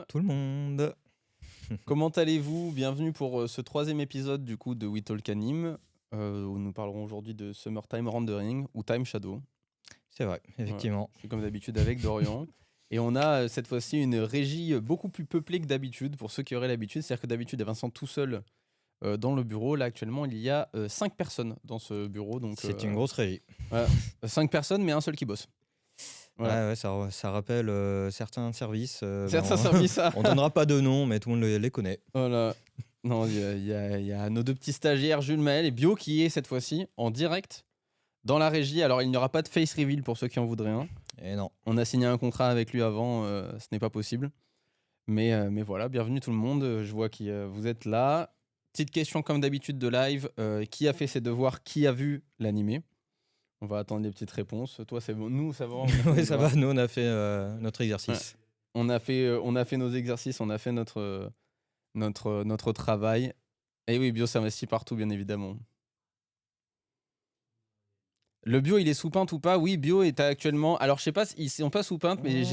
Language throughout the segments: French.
Tout le monde. Comment allez-vous? Bienvenue pour ce troisième épisode du coup de We Talk Anime, où nous parlerons aujourd'hui de Summertime Rendering ou Time Shadow. C'est vrai, Voilà. effectivement. Je suis comme d'habitude avec Dorian. Et on a cette fois-ci une régie beaucoup plus peuplée que d'habitude, pour ceux qui auraient l'habitude. C'est-à-dire que d'habitude, il y a Vincent tout seul dans le bureau. Là, actuellement, il y a 5 personnes dans ce bureau. Donc, C'est une grosse régie. voilà. 5 personnes, mais un seul qui bosse. Voilà. Ouais, ça rappelle certains services. Certains bon, services. on donnera pas de nom, mais tout le monde les connaît. Voilà. Non, il y a nos deux petits stagiaires, Jules Maël et Bio, qui est cette fois-ci en direct dans la régie. Alors, il n'y aura pas de face reveal pour ceux qui en voudraient un. Et non. On a signé un contrat avec lui avant, ce n'est pas possible. Mais voilà, bienvenue tout le monde. Je vois que vous êtes là. Petite question comme d'habitude de live. Qui a fait ses devoirs? Qui a vu l'animé? On va attendre les petites réponses. Toi, c'est bon. Nous, ça va. Oui, ça va. Nous, on a fait notre exercice. Ouais. On a fait nos exercices, on a fait notre travail. Et oui, Bio s'investit partout, bien évidemment. Le Bio, il est sous peinte ou pas? Oui, Bio est actuellement... Alors, je sais pas s'ils sont pas sous peinte, mais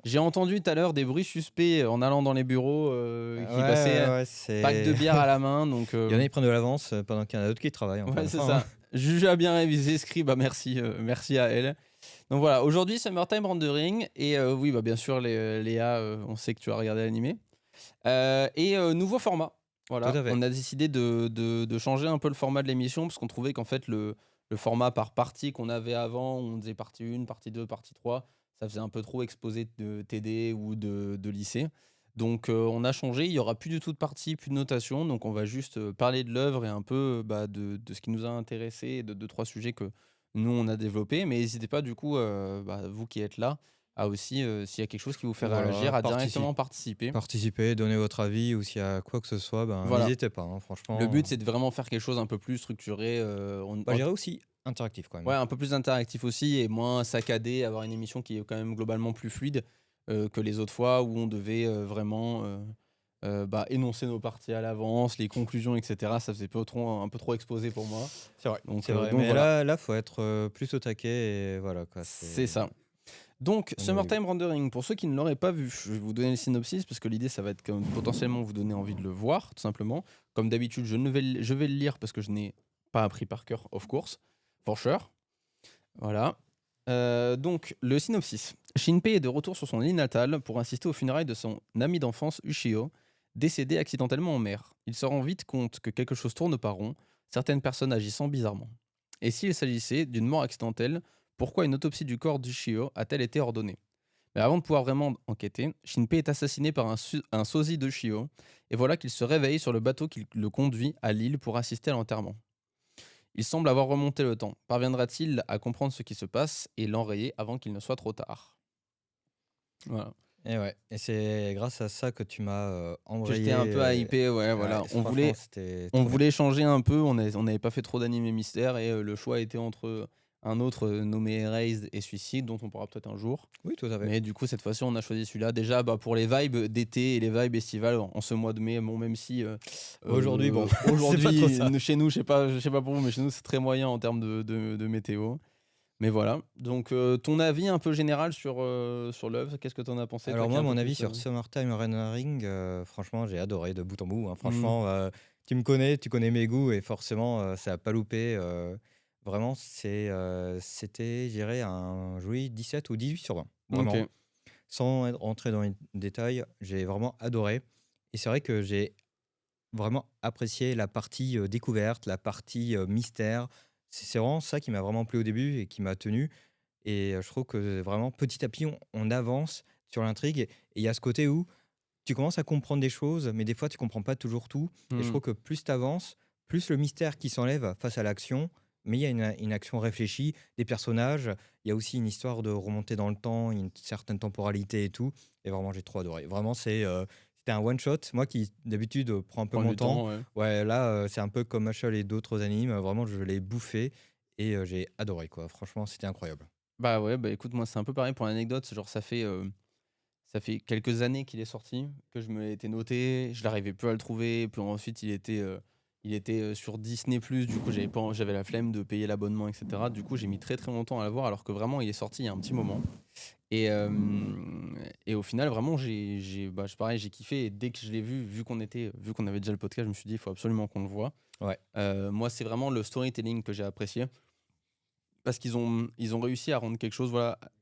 j'ai entendu tout à l'heure des bruits suspects en allant dans les bureaux qui passaient pack de bière à la main. Donc, il y en a qui prennent de l'avance pendant qu'il y en a d'autres qui travaillent. Ouais, c'est ça. Juge a bien révisé, Scribe, merci à elle. Donc voilà, aujourd'hui, Summertime Rendering. Et oui, bah, bien sûr, Léa, on sait que tu as regardé l'animé. Nouveau format. Voilà, on a décidé de changer un peu le format de l'émission parce qu'on trouvait qu'en fait, le format par partie qu'on avait avant, on faisait partie 1, partie 2, partie 3, ça faisait un peu trop exposé de TD ou de lycée. Donc on a changé, il n'y aura plus du tout de partie, plus de notation, donc on va juste parler de l'œuvre et un peu de ce qui nous a intéressé, et de 2-3 sujets que nous on a développés. Mais n'hésitez pas du coup, vous qui êtes là, à aussi, s'il y a quelque chose qui vous fait réagir, à directement participer. Participer, donner votre avis, ou s'il y a quoi que ce soit, Voilà. n'hésitez pas, hein, franchement. Le but c'est de vraiment faire quelque chose un peu plus structuré. Je dirais aussi interactif quand même. Ouais, un peu plus interactif aussi et moins saccadé, avoir une émission qui est quand même globalement plus fluide que les autres fois où on devait vraiment énoncer nos parties à l'avance, les conclusions, etc. Ça faisait un peu trop exposé pour moi. C'est vrai. Donc, mais voilà. Là, faut être plus au taquet et voilà quoi. C'est ça. Donc, Summertime Rendering, pour ceux qui ne l'auraient pas vu, je vais vous donner le synopsis parce que l'idée, ça va être comme potentiellement vous donner envie de le voir, tout simplement. Comme d'habitude, je vais le lire parce que je n'ai pas appris par cœur, of course, for sure. Voilà. Donc, le synopsis. Shinpei est de retour sur son île natale pour assister aux funérailles de son ami d'enfance, Ushio, décédé accidentellement en mer. Il se rend vite compte que quelque chose tourne pas rond, certaines personnes agissant bizarrement. Et s'il s'agissait d'une mort accidentelle, pourquoi une autopsie du corps d'Ushio a-t-elle été ordonnée? Mais avant de pouvoir vraiment enquêter, Shinpei est assassiné par un sosie d'Ushio, et voilà qu'il se réveille sur le bateau qui le conduit à l'île pour assister à l'enterrement. Il semble avoir remonté le temps. Parviendra-t-il à comprendre ce qui se passe et l'enrayer avant qu'il ne soit trop tard? Voilà. Et c'est grâce à ça que tu m'as envoyé. J'étais un peu hypé, voilà. On voulait changer un peu, on n'avait pas fait trop d'animés mystères et le choix était entre un autre nommé Erased et Suicide, dont on pourra peut-être un jour. Oui, tout à fait. Mais du coup, cette fois-ci, on a choisi celui-là. Déjà, pour les vibes d'été et les vibes estivales en ce mois de mai, bon, même si... aujourd'hui, chez nous, je sais pas pour vous, mais chez nous, c'est très moyen en termes de météo. Mais voilà. Donc, ton avis un peu général sur l'œuvre, qu'est-ce que tu en as pensé? Alors moi, mon avis sur Summertime Rendering, franchement, j'ai adoré de bout en bout. Hein. Franchement, tu me connais, tu connais mes goûts et forcément, ça n'a pas loupé. Vraiment, c'était, je dirais, un joli 17 ou 18 sur 20. Vraiment. Okay. Sans rentrer dans les détails, j'ai vraiment adoré. Et c'est vrai que j'ai vraiment apprécié la partie découverte, la partie mystère. C'est vraiment ça qui m'a vraiment plu au début et qui m'a tenu. Et je trouve que vraiment, petit à petit, on avance sur l'intrigue. Et il y a ce côté où tu commences à comprendre des choses, mais des fois, tu ne comprends pas toujours tout. Et je trouve que plus tu avances, plus le mystère qui s'enlève face à l'action. Mais il y a une action réfléchie, des personnages. Il y a aussi une histoire de remonter dans le temps, une certaine temporalité et tout. Et vraiment, j'ai trop adoré. Vraiment, c'était un one-shot. Moi qui, d'habitude, prends un peu mon temps. Ouais, là, c'est un peu comme Mashal et d'autres animes. Vraiment, je l'ai bouffé et j'ai adoré, quoi. Franchement, c'était incroyable. Bah ouais, écoute, moi, c'est un peu pareil pour l'anecdote. Genre, ça fait quelques années qu'il est sorti, que je me l'étais noté. Je n'arrivais plus à le trouver. Puis ensuite, il était Il était sur Disney+, du coup j'avais la flemme de payer l'abonnement, etc. Du coup j'ai mis très très longtemps à le voir, alors que vraiment il est sorti il y a un petit moment. Et au final, vraiment, pareil, j'ai kiffé. Et dès que je l'ai vu qu'on avait déjà le podcast, je me suis dit, il faut absolument qu'on le voit. Ouais. Moi, c'est vraiment le storytelling que j'ai apprécié. Parce ils ont réussi à rendre quelque chose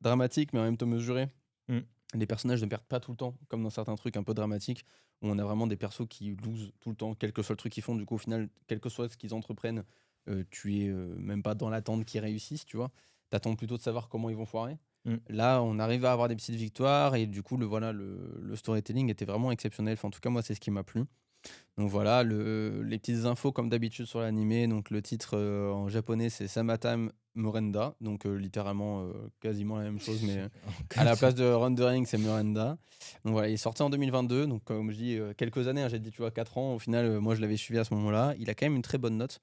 dramatique, mais en même temps mesuré. Mm. Les personnages ne perdent pas tout le temps, comme dans certains trucs un peu dramatiques, où on a vraiment des persos qui losent tout le temps, quel que soit le truc qu'ils font. Du coup, au final, quel que soit ce qu'ils entreprennent, tu es même pas dans l'attente qu'ils réussissent, tu vois. T'attends plutôt de savoir comment ils vont foirer. Là, on arrive à avoir des petites victoires et du coup, le storytelling était vraiment exceptionnel. Enfin, en tout cas, moi, c'est ce qui m'a plu. Donc voilà, les petites infos comme d'habitude sur l'animé. Donc le titre en japonais, c'est Summertime Morenda. Donc littéralement quasiment la même chose, mais à la place de Rendering, c'est Morenda. Donc voilà, il est sorti en 2022. Donc comme je dis, quelques années, hein, j'ai dit, tu vois, 4 ans. Au final, moi, je l'avais suivi à ce moment-là. Il a quand même une très bonne note,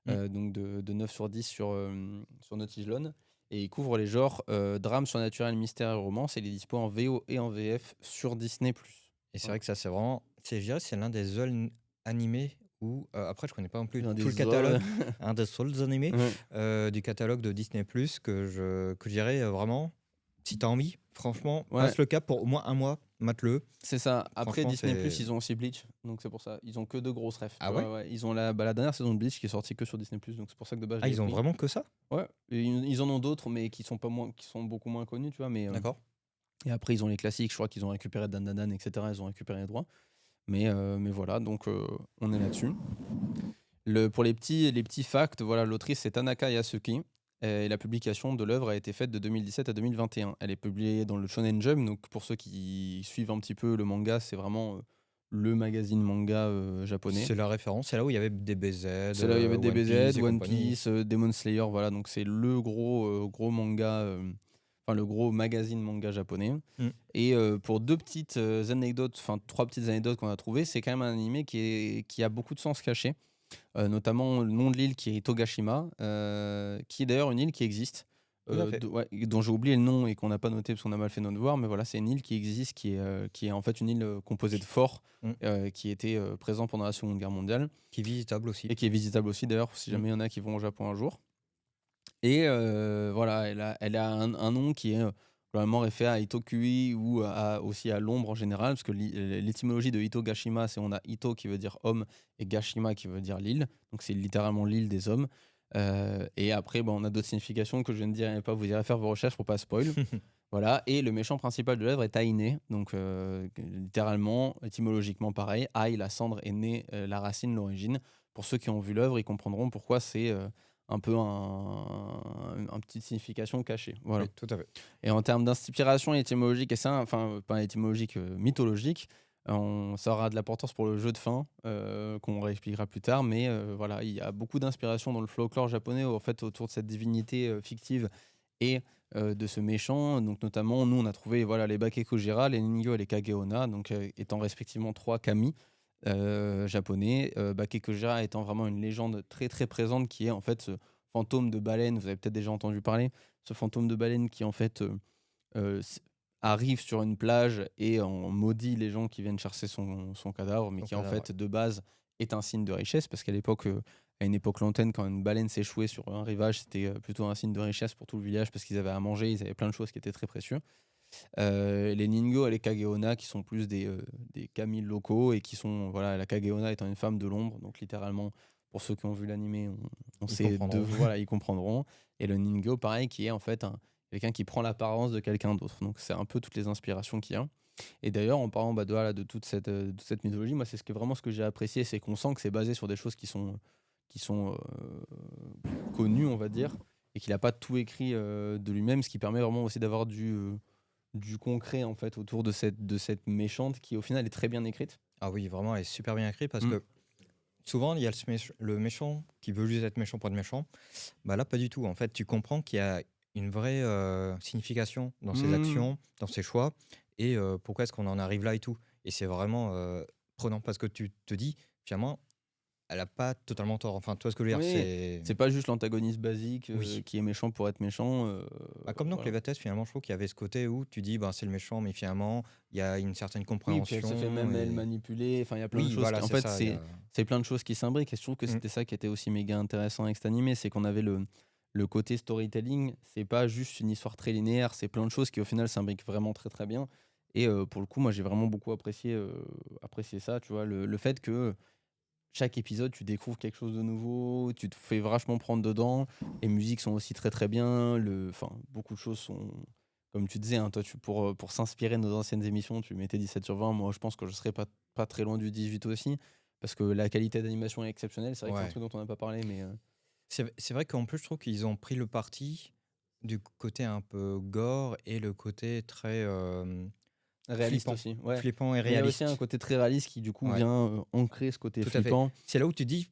donc de 9 sur 10 sur Notigelon. Et il couvre les genres drame surnaturel, mystère et romance. Et il est dispo en VO et en VF sur Disney+. Et c'est vrai que ça, c'est vraiment. Je dirais, c'est l'un des seuls animés où. Après, je connais pas non plus Un tout le des catalogue. Un des seuls animés Ouais. du catalogue de Disney Plus que je dirais vraiment. Si t'as envie, franchement, Ouais. passe le cap pour au moins un mois, mate-le. C'est ça. Après Franchement, Disney+, c'est- ils ont aussi Bleach, donc c'est pour ça. Ils ont que de grosses refs. Ah tu ouais vois, Ils ont la dernière saison de Bleach qui est sortie que sur Disney+, donc c'est pour ça que de base je Ah, l'ai ils ont pris. vraiment que ça Ouais. Et ils en ont d'autres, mais qui sont beaucoup moins connus, tu vois. Mais D'accord. et après ils ont les classiques. Je crois qu'ils ont récupéré Dan Dan Dan, etc. Ils ont récupéré les droits. Mais voilà, donc on est là-dessus. Pour les petits facts, voilà, l'autrice c'est Tanaka Yasuki. Et la publication de l'œuvre a été faite de 2017 à 2021. Elle est publiée dans le Shonen Jump, donc pour ceux qui suivent un petit peu le manga, c'est vraiment le magazine manga japonais. C'est la référence, c'est là où il y avait des BZ, C'est là où il y avait One DBZ, Piece et One compagnie. Piece, Demon Slayer, voilà, donc c'est le gros manga, enfin le gros magazine manga japonais. Mm. Et pour trois petites anecdotes qu'on a trouvées, c'est quand même un animé qui a beaucoup de sens caché. Notamment le nom de l'île qui est Itogashima, qui est d'ailleurs une île qui existe, Tout à fait. dont j'ai oublié le nom et qu'on n'a pas noté parce qu'on a mal fait notre devoir, mais voilà, c'est une île qui existe, qui est en fait une île composée de forts, Mm. qui était présent pendant la Seconde Guerre mondiale Qui est visitable aussi. et qui est visitable aussi d'ailleurs, si jamais il y en a qui vont au Japon un jour. Et voilà, elle a un nom qui est probablement référé à Itokui ou aussi à l'ombre en général, parce que l'étymologie de Itogashima, c'est on a Ito qui veut dire homme et Gashima qui veut dire l'île, donc c'est littéralement l'île des hommes. Et après, on a d'autres significations que je ne dirai pas, vous irez faire vos recherches pour pas spoil. Voilà, et le méchant principal de l'œuvre est Ainé, donc littéralement, étymologiquement pareil, Ai, la cendre, est né, la racine, l'origine. Pour ceux qui ont vu l'œuvre, ils comprendront pourquoi c'est un peu une petite signification cachée. Voilà. Oui, tout à fait. Et en termes d'inspiration étymologique, et ça, enfin, pas étymologique, mythologique, ça aura de l'importance pour le jeu de fin, qu'on réexpliquera plus tard, mais voilà, il y a beaucoup d'inspiration dans le folklore japonais, en fait, autour de cette divinité fictive et de ce méchant. Donc, notamment, nous, on a trouvé voilà, les Bakekujira, les Ningyo et les Kageona, donc étant respectivement 3 kami japonais. Bakekujira étant vraiment une légende très très présente qui est en fait ce fantôme de baleine, vous avez peut-être déjà entendu parler, ce fantôme de baleine qui en fait arrive sur une plage et en maudit les gens qui viennent chercher son cadavre, mais Son qui en cadavre, fait de base est un signe de richesse, parce qu'à l'époque, à une époque lointaine, quand une baleine s'échouait sur un rivage, c'était plutôt un signe de richesse pour tout le village, parce qu'ils avaient à manger, ils avaient plein de choses qui étaient très précieux. Les Ningo et les Kageona qui sont plus des kami locaux et qui sont, voilà, la Kageona étant une femme de l'ombre, donc littéralement, pour ceux qui ont vu l'animé, on Ils sait comprendront. voilà, ils comprendront. Et le Ningo, pareil, qui est en fait quelqu'un qui prend l'apparence de quelqu'un d'autre. Donc c'est un peu toutes les inspirations qu'il y a. Et d'ailleurs, en parlant voilà, de toute cette mythologie, moi, c'est vraiment ce que j'ai apprécié, c'est qu'on sent que c'est basé sur des choses qui sont connues, on va dire, et qu'il n'a pas tout écrit de lui-même, ce qui permet vraiment aussi d'avoir du concret en fait autour de cette méchante qui au final est très bien écrite. Ah oui, vraiment, elle est super bien écrite parce Mm. que souvent, il y a le méchant qui veut juste être méchant pour être méchant. Bah là, pas du tout. En fait, tu comprends qu'il y a une vraie signification dans ses Mm. actions, dans ses choix, et pourquoi est-ce qu'on en arrive là et tout. Et c'est vraiment prenant parce que tu te dis, finalement, elle a pas totalement tort. Enfin, tu vois ce que je veux dire? Oui, c'est pas juste l'antagoniste basique Oui. qui est méchant pour être méchant. Bah, comme dans Voilà. Clévatès, finalement, je trouve qu'il y avait ce côté où tu dis, ben, c'est le méchant, mais finalement, il y a une certaine Oui, puis elle se fait compréhension même elle et manipuler. Enfin, il y a plein de oui, choses. voilà, En c'est fait, ça, il y a c'est plein de choses qui s'imbriquent. Et je trouve que mmh, c'était ça qui était aussi méga intéressant avec cet animé, c'est qu'on avait le côté storytelling. C'est pas juste une histoire très linéaire, c'est plein de choses qui au final s'imbriquent vraiment très très bien. Et pour le coup, moi j'ai vraiment beaucoup apprécié ça, tu vois, le fait que chaque épisode, tu découvres quelque chose de nouveau, tu te fais vachement prendre dedans. Les musiques sont aussi très très bien. Enfin, beaucoup de choses sont, comme tu disais, hein, toi, pour s'inspirer de nos anciennes émissions, tu mettais 17/20. Moi, je pense que je serais pas très loin du 18 aussi, parce que la qualité d'animation est exceptionnelle. C'est vrai que c'est un ouais. truc dont on n'a pas parlé, mais C'est vrai qu'en plus, je trouve qu'ils ont pris le parti du côté un peu gore et le côté très, réaliste flippant. aussi. Ouais. Flippant et Mais il y a aussi un réaliste. côté très réaliste qui, du coup, Ouais, vient ancrer ce côté tout à fait. flippant. C'est là où tu dis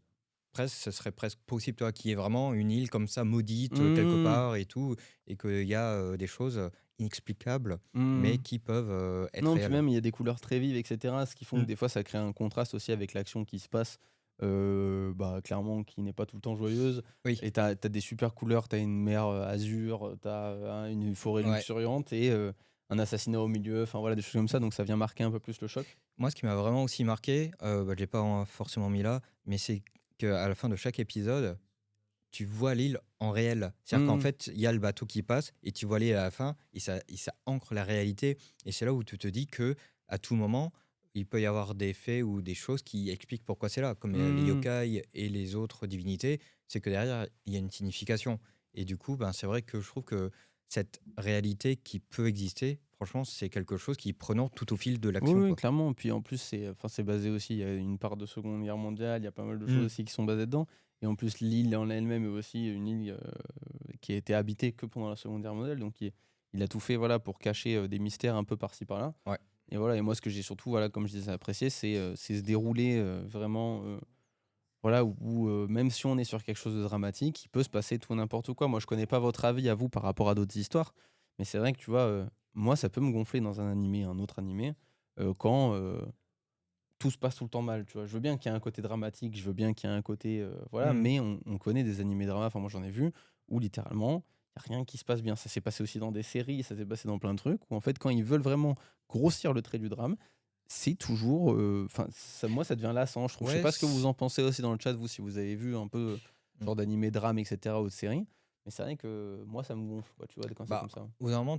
presque ce serait presque possible, toi, qu'il y ait vraiment une île comme ça maudite, quelque Mmh, part et tout et qu'il y a, des choses, inexplicables, mais mmh. qui peuvent, être Non, puis réelles. même, il y a des couleurs très vives, et cetera, ce qui font que Mmh. des fois, ça crée un contraste aussi avec l'action qui se passe, bah, clairement, qui n'est pas tout le temps joyeuse. Oui, Et t'as as des super couleurs, t'as une mer, azur, une forêt ouais. luxuriante et un assassinat au milieu, enfin voilà, des choses comme ça, donc ça vient marquer un peu plus le choc. Moi, ce qui m'a vraiment aussi marqué, bah, je l'ai pas forcément mis là, mais c'est qu'à la fin de chaque épisode, tu vois l'île en réel. C'est-à-dire qu'en Mmh, fait, il y a le bateau qui passe et tu vois l'île à la fin et ça ancre la réalité et c'est là où tu te dis que à tout moment, il peut y avoir des faits ou des choses qui expliquent pourquoi c'est là, comme, les mmh. yokai et les autres divinités, c'est que derrière, il y a une signification et du coup, ben, c'est vrai que je trouve que cette réalité qui peut exister, franchement, c'est quelque chose qui est prenant tout au fil de Oui, l'action, oui, quoi. clairement. Puis en plus, c'est basé aussi, il y a une part de Seconde Guerre mondiale, il y a pas mal de choses Mmh. aussi qui sont basées dedans. Et en plus, l'île en elle-même est aussi une île qui a été habitée que pendant la Seconde Guerre mondiale. Donc il a tout fait, voilà, pour cacher des mystères un peu par-ci par-là. Ouais. Et voilà, et moi, ce que j'ai surtout, voilà, comme je disais, apprécié, c'est se dérouler vraiment, voilà, où, même si on est sur quelque chose de dramatique, il peut se passer tout et n'importe quoi. Moi, je connais pas votre avis à vous par rapport à d'autres histoires, mais c'est vrai que tu vois, moi, ça peut me gonfler dans un animé, un autre animé, quand tout se passe tout le temps mal, tu vois. Je veux bien qu'il y ait un côté dramatique, je veux bien qu'il y ait un côté, voilà, Mmh. mais on connaît des animés drama, enfin moi j'en ai vu, où littéralement, il y a rien qui se passe bien. Ça s'est passé aussi dans des séries, ça s'est passé dans plein de trucs, où en fait, quand ils veulent vraiment grossir le trait du drame, c'est toujours, enfin, moi ça devient lassant, je trouve. Je sais Ouais, pas ce que vous en pensez aussi dans le chat, vous, si vous avez vu un peu, mmh. genre d'animé drame, et cetera, ou de séries, mais c'est vrai que moi ça me gonfle, quoi, tu vois, quand c'est Bah, comme ça. au bout d'un moment,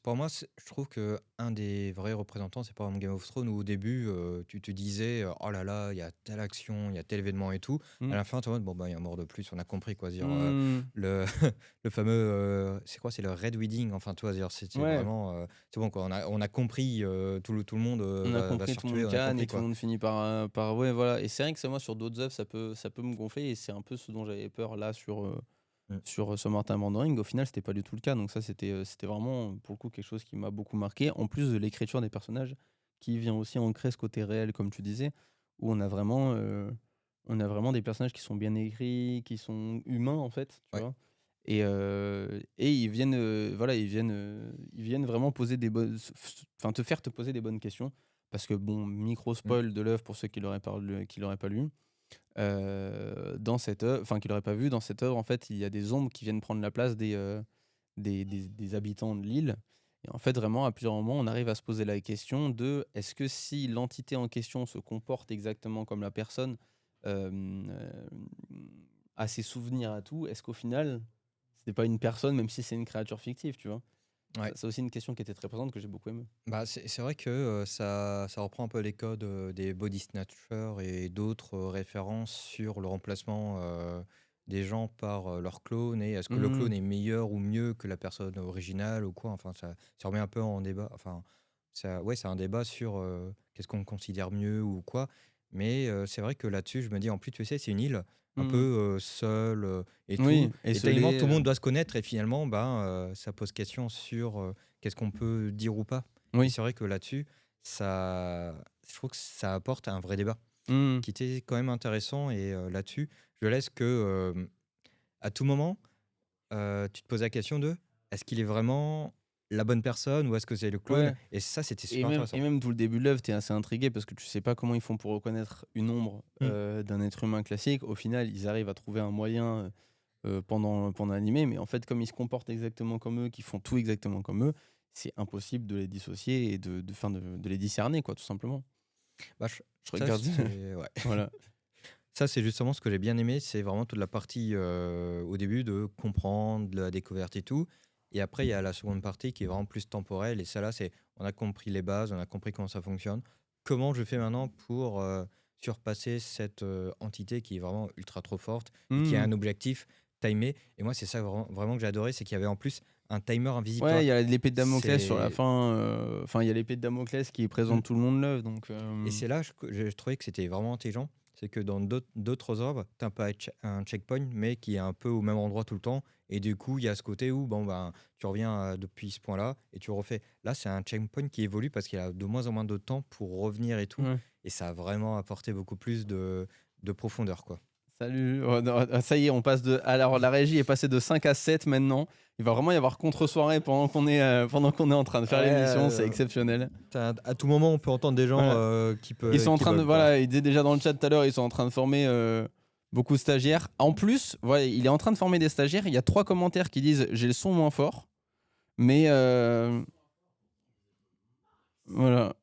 pour moi, je trouve que un des vrais représentants, c'est par exemple Game of Thrones, où au début, tu te disais, oh là là, il y a telle action, il y a tel événement et tout. À Mmh. la fin, tu es en mode, bon, bah, il y a un mort de plus, on a compris, quoi. Dire, Mmh. le, le fameux, c'est quoi, c'est le Red Wedding, enfin, tu vois, dire, c'est Ouais. vraiment, c'est bon, quoi. On a compris, tout le monde On a va se compris, faire tout le tuer, monde on a canne et compris, tout le quoi. monde finit par ouais, voilà. Et c'est vrai que ça, moi, sur d'autres œuvres, ça peut me gonfler, et c'est un peu ce dont j'avais peur là Mm. sur Summertime Rendering. Au final, c'était pas du tout le cas, donc ça, c'était vraiment, pour le coup, quelque chose qui m'a beaucoup marqué, en plus de l'écriture des personnages, qui vient aussi ancrer ce côté réel, comme tu disais, où on a vraiment des personnages qui sont bien écrits, qui sont humains, en fait, tu Ouais. vois? Et ils viennent, voilà, ils viennent vraiment poser des bonnes enfin, te faire te poser des bonnes questions. Parce que bon, micro Mm. spoil de l'œuvre pour ceux qui l'auraient pas lu. Dans cette œuvre, enfin, qui l'auraient pas vu, dans cette œuvre, en fait, il y a des ombres qui viennent prendre la place des habitants de l'île. Et en fait, vraiment, à plusieurs moments, on arrive à se poser la question de: est-ce que si l'entité en question se comporte exactement comme la personne, hem, a ses souvenirs, à tout, est-ce qu'au final, c'est pas une personne, même si c'est une créature fictive, tu vois? Ça, Ouais. c'est aussi une question qui était très présente, que j'ai beaucoup aimée. Bah, c'est vrai que, ça reprend un peu les codes, des body snatchers et d'autres, références sur le remplacement, des gens par, leur clone et est-ce que le Mmh. clone est meilleur ou mieux que la personne originale ou quoi? Enfin, ça remet un peu en débat, enfin, ça ouais, c'est un débat sur, qu'est-ce qu'on considère mieux ou quoi. Mais, c'est vrai que là-dessus, je me dis, en plus, tu sais, c'est une île un peu, Mmh. seule, et tout Oui, et tellement esseulé, tout le monde doit se connaître et finalement, ben, ça pose question sur, qu'est-ce qu'on peut dire ou pas? Et oui. c'est vrai que là-dessus, je trouve que ça apporte un vrai débat Mmh. qui était quand même intéressant et là-dessus, je laisse que, à tout moment, tu te poses la question de: «Est-ce qu'il est vraiment la bonne personne ou est-ce que c'est le clone? Ouais. Et ça, c'était Et super même, intéressant. et même tout le début de l'œuvre, t'es assez intrigué parce que tu sais pas comment ils font pour reconnaître une ombre Mmh. d'un être humain classique. Au final, ils arrivent à trouver un moyen pendant l'animé, mais en fait, comme ils se comportent exactement comme eux, qu'ils font tout exactement comme eux, c'est impossible de les dissocier et de les discerner, quoi, tout simplement. Bah, Je ça, regarde. c'est ouais. Voilà. Ça, c'est justement ce que j'ai bien aimé, c'est vraiment toute la partie, au début de comprendre, de la découverte et tout. Et après, il y a la seconde partie qui est vraiment plus temporelle et ça là, c'est on a compris les bases, on a compris comment ça fonctionne. Comment je fais maintenant pour, surpasser cette, entité qui est vraiment ultra trop forte et qui a Hmm. un objectif timé? Et moi, c'est ça vraiment que j'ai adoré, c'est qu'il y avait en plus un timer invisible, tu Ouais, vois? il y a l'épée de Damoclès sur la C'est fin. Enfin, il y a l'épée de Damoclès qui est mmh. présente tout le long de l'œuvre, donc. Et c'est là que j'ai trouvé que c'était vraiment intelligent. C'est que dans d'autres œuvres, tu as pas un checkpoint, mais qui est un peu au même endroit tout le temps. Et du coup, il y a ce côté où bon, ben, tu reviens depuis ce point-là et tu refais. Là, c'est un checkpoint qui évolue parce qu'il a de moins en moins de temps pour revenir et tout. Ouais. Et ça a vraiment apporté beaucoup plus de profondeur, quoi. Salut. Oh, non, ça y est, on passe de. Alors, la régie est passée de 5 à 7 maintenant. Il va vraiment y avoir contre-soirée pendant qu'on est en train de faire l'émission. C'est exceptionnel. À tout moment, on peut entendre des gens Voilà. Ils sont en qui train de. bug, quoi. Voilà, il disait déjà dans le chat tout à l'heure, ils sont en train de former beaucoup de stagiaires. En plus, voilà, il est en train de former des stagiaires. Il y a 3 commentaires qui disent j'ai le son moins fort. Mais voilà.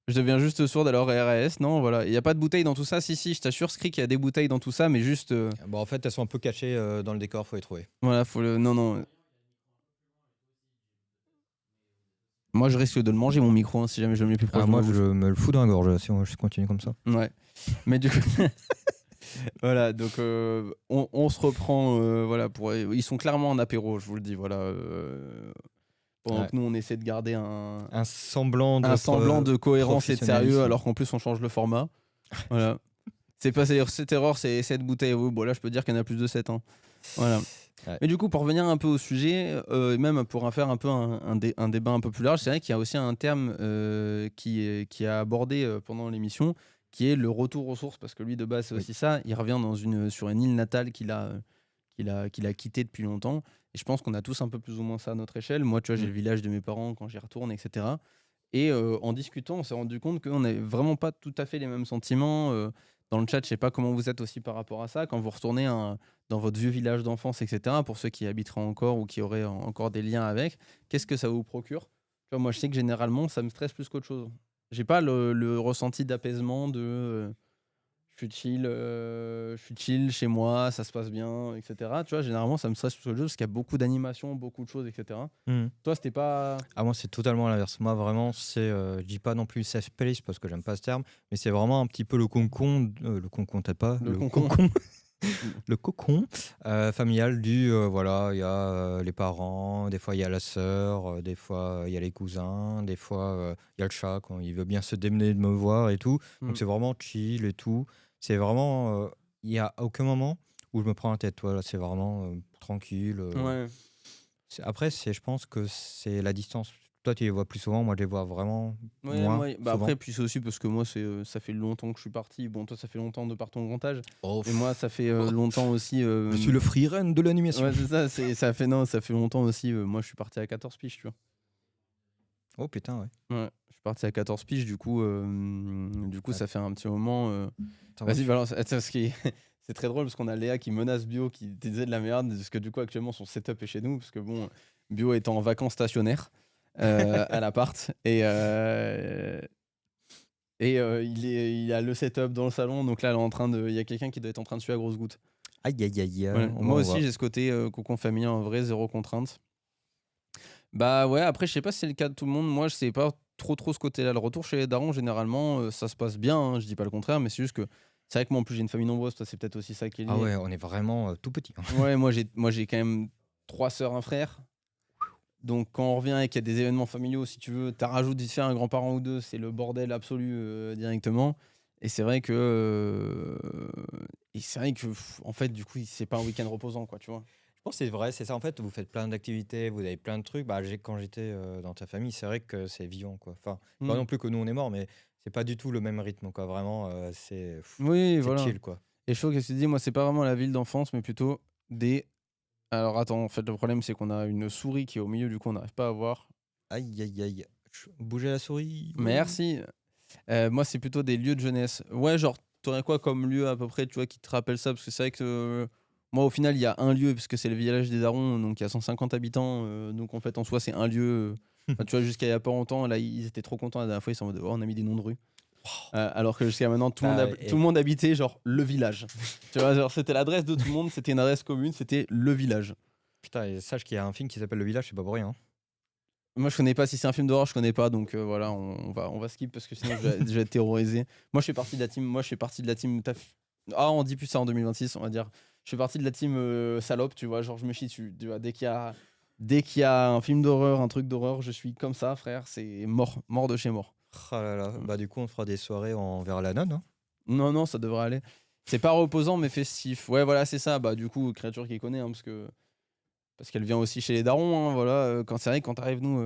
Je deviens juste sourde alors RAS. Non, voilà. Il n'y a pas de bouteilles dans tout ça. Si, je t'assure, Scri, qu'il y a des bouteilles dans tout ça, mais juste. Bon, en fait, elles sont un peu cachées dans le décor, faut les trouver. Voilà, faut le. Non, non. Moi, je risque de le manger, mon micro, hein, si jamais je le mets plus proche Ah, de ma moi, bouche. je me le fous dans la gorge si je continue comme ça. Ouais. Mais du coup. Voilà, donc on se reprend. Voilà, ils sont clairement en apéro, je vous le dis. Voilà. Pendant Ouais. que nous, on essaie de garder un Un semblant de cohérence et de sérieux, professionnalisme. alors qu'en plus, on change le format. Voilà. C'est pas cette erreur, c'est 7 bouteilles. Oui, bon, là, je peux dire qu'il y en a plus de 7. Hein. Voilà. Ouais. Mais du coup, pour revenir un peu au sujet, même pour faire un peu un débat un peu plus large, c'est vrai qu'il y a aussi un terme qui est abordé pendant l'émission, qui est le retour aux sources, parce que lui, de base, c'est Oui. aussi ça. Il revient sur une île natale qu'il a quitté depuis longtemps. Et je pense qu'on a tous un peu plus ou moins ça à notre échelle. Moi, tu vois, j'ai Mm. le village de mes parents quand j'y retourne, etc. Et en discutant, on s'est rendu compte qu'on n'avait vraiment pas tout à fait les mêmes sentiments. Dans le chat, je sais pas comment vous êtes aussi par rapport à ça. Quand vous retournez dans votre vieux village d'enfance, etc., pour ceux qui habiteraient encore ou qui auraient encore des liens avec, qu'est-ce que ça vous procure? Tu vois, moi, je sais que généralement, ça me stresse plus qu'autre chose. J'ai pas le ressenti d'apaisement de je suis chill chez moi, ça se passe bien, etc. Tu vois, généralement, ça me stresse plus qu'autre chose parce qu'il y a beaucoup d'animations, beaucoup de choses, etc. Mm. Toi, c'était pas. Ah, moi, c'est totalement l'inverse. Moi, vraiment, je dis pas non plus safe place parce que j'aime pas ce terme, mais c'est vraiment un petit peu le concon, peut-être pas, Le le concon. cocon, le cocon familial voilà, il y a les parents, des fois il y a la sœur, des fois il y a les cousins, des fois il y a le chat quand il veut bien se démener de me voir et tout. Mm. Donc c'est vraiment chill et tout. C'est vraiment, il y a aucun moment où je me prends la tête. Voilà, c'est vraiment tranquille. Ouais. Après, je pense que c'est la distance. Toi, tu les vois plus souvent, moi, je les vois vraiment Ouais, moins bah souvent. après, puis c'est aussi parce que moi, ça fait longtemps que je suis parti. Bon, toi, ça fait longtemps de par ton grand âge. Oh, Et moi, ça fait oh, longtemps aussi. je suis le free run de l'animation. Ouais, c'est ça. Ça fait longtemps aussi. Moi, je suis parti à 14 piges, tu vois. Oh putain, ouais. Ouais, je suis parti à 14 piges, du coup, Ouais. ça fait un petit moment. Attends, Vas-y, moi, balance. Attends, c'est très drôle parce qu'on a Léa qui menace Bio, qui disait de la merde, parce que du coup, actuellement, son setup est chez nous, parce que bon, Bio est en vacances stationnaires à l'appart. Il a le setup dans le salon, donc là, il y a quelqu'un qui doit être en train de suer à grosses gouttes. aïe, aïe, aïe, Ouais. on Moi va aussi, voir. j'ai ce côté cocon famille en vrai, zéro contrainte. Bah ouais, après, je sais pas si c'est le cas de tout le monde. Moi, je sais pas trop ce côté-là. Le retour chez les darons, généralement, ça se passe bien, hein, je dis pas le contraire, mais c'est juste que c'est vrai que moi, en plus, j'ai une famille nombreuse, toi, c'est peut-être aussi ça qui est Ah lié. ouais, on est vraiment tout petit. Ouais, moi, j'ai quand même 3 sœurs, un frère. Donc, quand on revient et qu'il y a des événements familiaux, si tu veux, t'as rajoutes vite fait un grand-parent ou deux, c'est le bordel absolu directement. Et c'est vrai que. En fait, du coup, c'est pas un week-end reposant, quoi, tu vois. Je pense que c'est vrai, c'est ça. En fait, vous faites plein d'activités, vous avez plein de trucs. Bah, quand j'étais dans ta famille, c'est vrai que c'est vivant, quoi. Enfin, pas Mm. non plus que nous, on est morts, mais c'est pas du tout le même rythme, quoi. Vraiment, Oui, c'est voilà. chill, quoi. Et je trouve que tu dis, moi, c'est pas vraiment la ville d'enfance, mais plutôt des Alors attends, en fait, le problème, c'est qu'on a une souris qui est au milieu, du coup, on n'arrive pas à voir. Aïe, aïe, aïe. Bougez la souris. Merci. Moi, c'est plutôt des lieux de jeunesse. Ouais, genre, t'aurais quoi comme lieu à peu près, tu vois, qui te rappelle ça? Parce que c'est vrai que moi, au final, il y a un lieu, parce que c'est le village des Darons, donc il y a 150 habitants. Donc en fait, en soi, c'est un lieu. Enfin, tu vois, jusqu'à il y a pas longtemps, là, ils étaient trop contents la dernière fois, ils sont en mode, oh, on a mis des noms de rues. Alors que jusqu'à maintenant, tout le monde habitait, genre, le village. Tu vois, genre, c'était l'adresse de tout le monde, c'était une adresse commune, c'était le village. Putain, et sache qu'il y a un film qui s'appelle Le Village, c'est pas pour rien. Moi, je connais pas. Si c'est un film d'horreur, je connais pas. Donc voilà, on va skip parce que sinon, je vais être terrorisé. Moi, je fais partie de la team. Ah, on dit plus ça en 2026, on va dire. Je fais partie de la team salope, tu vois. Genre, je me chie dessus. Tu vois, dès qu'il y a un film d'horreur, un truc d'horreur, je suis comme ça, frère. C'est mort de chez mort. Oh là là. Bah, du coup, on fera des soirées vers la nonne. Hein. Non, ça devrait aller. C'est pas reposant, mais festif. Ouais, voilà, c'est ça. Bah, du coup, créature qui connaît, hein, parce qu'elle vient aussi chez les darons, hein, voilà. Quand c'est vrai, quand t'arrives, nous.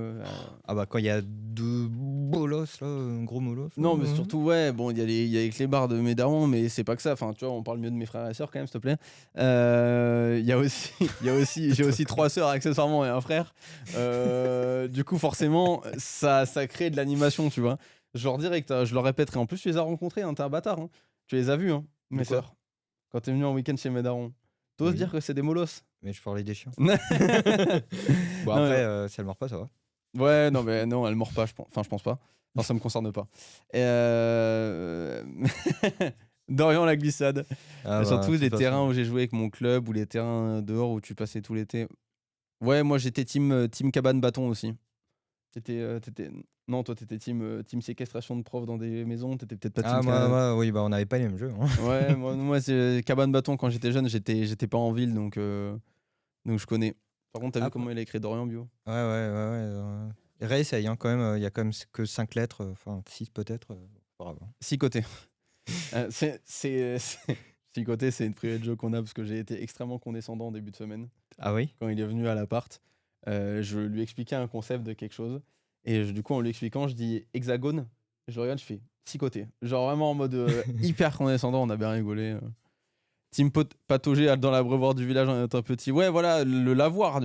Ah bah, quand il y a deux bolos, là, un gros molos. Non, mais surtout, ouais, bon, il y a les clébards de mes darons, mais c'est pas que ça. Enfin, tu vois, on parle mieux de mes frères et sœurs quand même, s'il te plaît. Il y a aussi, j'ai aussi 3 sœurs accessoirement et un frère. Du coup, forcément, ça crée de l'animation, tu vois. Je leur dirais je leur répéterai. En plus, tu les as rencontrés, hein, t'es un bâtard. Hein. Tu les as vus, hein, mes sœurs. Quand t'es venu en week-end chez mes darons. T'oses dire que c'est des molosses? Mais je parlais des chiens. Bon, après, si elle mord pas, ça va. Ouais, non, mais non, elle mord pas, je pense. Enfin, je pense pas. Non, ça me concerne pas. Dorian la glissade. Ah bah, surtout les façon. terrains où j'ai joué avec mon club ou les terrains dehors où tu passais tout l'été. Ouais, moi j'étais team cabane bâton aussi. Non, toi t'étais team séquestration de profs dans des maisons. T'étais peut-être pas team. Moi, oui, bah on n'avait pas les mêmes jeux. Hein. Ouais, moi c'est cabane bâton quand j'étais jeune. J'étais pas en ville donc je connais. Par contre, t'as vu comment il a écrit Dorian bio? Ouais. Réessaye, hein, quand même. Il y a quand même que 5 lettres, enfin 6 peut-être. Bravo. 6 côtés. 6 côtés, c'est une private joke qu'on a parce que j'ai été extrêmement condescendant en début de semaine. Ah oui? Quand il est venu à l'appart, je lui expliquais un concept de quelque chose. Et du coup, en lui expliquant, je dis hexagone. Je le regarde, je fais 6 côtés. Genre vraiment en mode hyper condescendant, on a bien rigolé. Team patauger dans l'abreuvoir du village en étant petit. Ouais, voilà, le lavoir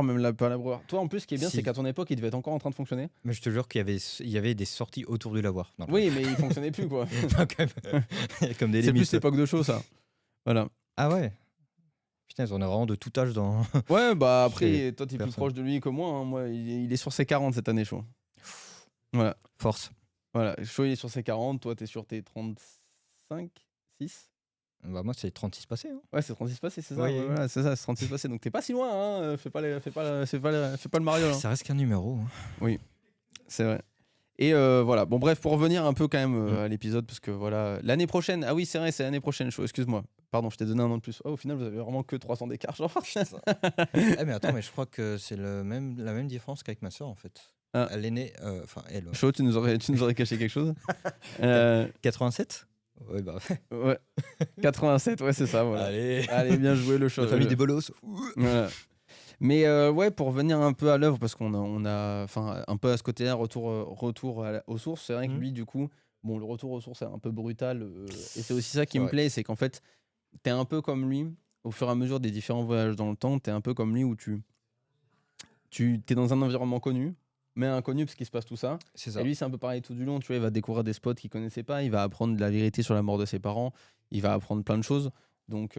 même, pas l'abreuvoir. Toi, en plus, ce qui est bien, c'est qu'à ton époque, il devait être encore en train de fonctionner. Mais je te jure qu'il y avait des sorties autour du lavoir. Oui, mais il fonctionnait plus, quoi. Comme des c'est limites. plus l'époque de show, ça. Voilà. Ah ouais? Putain, on a vraiment de tout âge dans. Ouais, bah après, toi, t'es plus proche de lui que moi. Hein. Moi, il est sur ses 40 cette année, chaud. Voilà. Force. Voilà, chaud, il est sur ses 40. Toi, t'es sur tes 35, 6. Bah moi, c'est 36 passés. Hein. Ouais, c'est 36 passés, c'est ça. Oui. Ouais, voilà, c'est ça, c'est 36 passés. Donc t'es pas si loin, hein. Fais pas le Mario. Hein. Ça reste qu'un numéro. Hein. Oui, c'est vrai. Et voilà. Bon, bref, pour revenir un peu quand même à l'épisode, parce que voilà, l'année prochaine. Ah oui, c'est vrai, c'est l'année prochaine. Chaud, excuse-moi. Pardon, je t'ai donné un an de plus. Oh, au final, vous avez vraiment que 300 d'écart, genre. Mais attends, mais je crois que c'est la même différence qu'avec ma soeur, en fait. Ah. Elle est née. Enfin, elle. Chaud, tu nous aurais caché quelque chose. 87 Ouais, bah. Ouais. 87, ouais, c'est ça. Voilà. Allez, bien joué, le show. La famille des bolos. Voilà. Mais ouais, pour revenir un peu à l'œuvre, parce qu'on a enfin, un peu à ce côté-là, retour aux sources, c'est vrai que lui, du coup, bon, le retour aux sources est un peu brutal. Et c'est aussi ça qui me plaît, c'est qu'en fait, t'es un peu comme lui, au fur et à mesure des différents voyages dans le temps, t'es un peu comme lui où t'es dans un environnement connu, mais inconnu parce qu'il se passe tout ça. C'est ça. Et lui, c'est un peu pareil tout du long, tu vois, il va découvrir des spots qu'il connaissait pas, il va apprendre de la vérité sur la mort de ses parents, il va apprendre plein de choses. Donc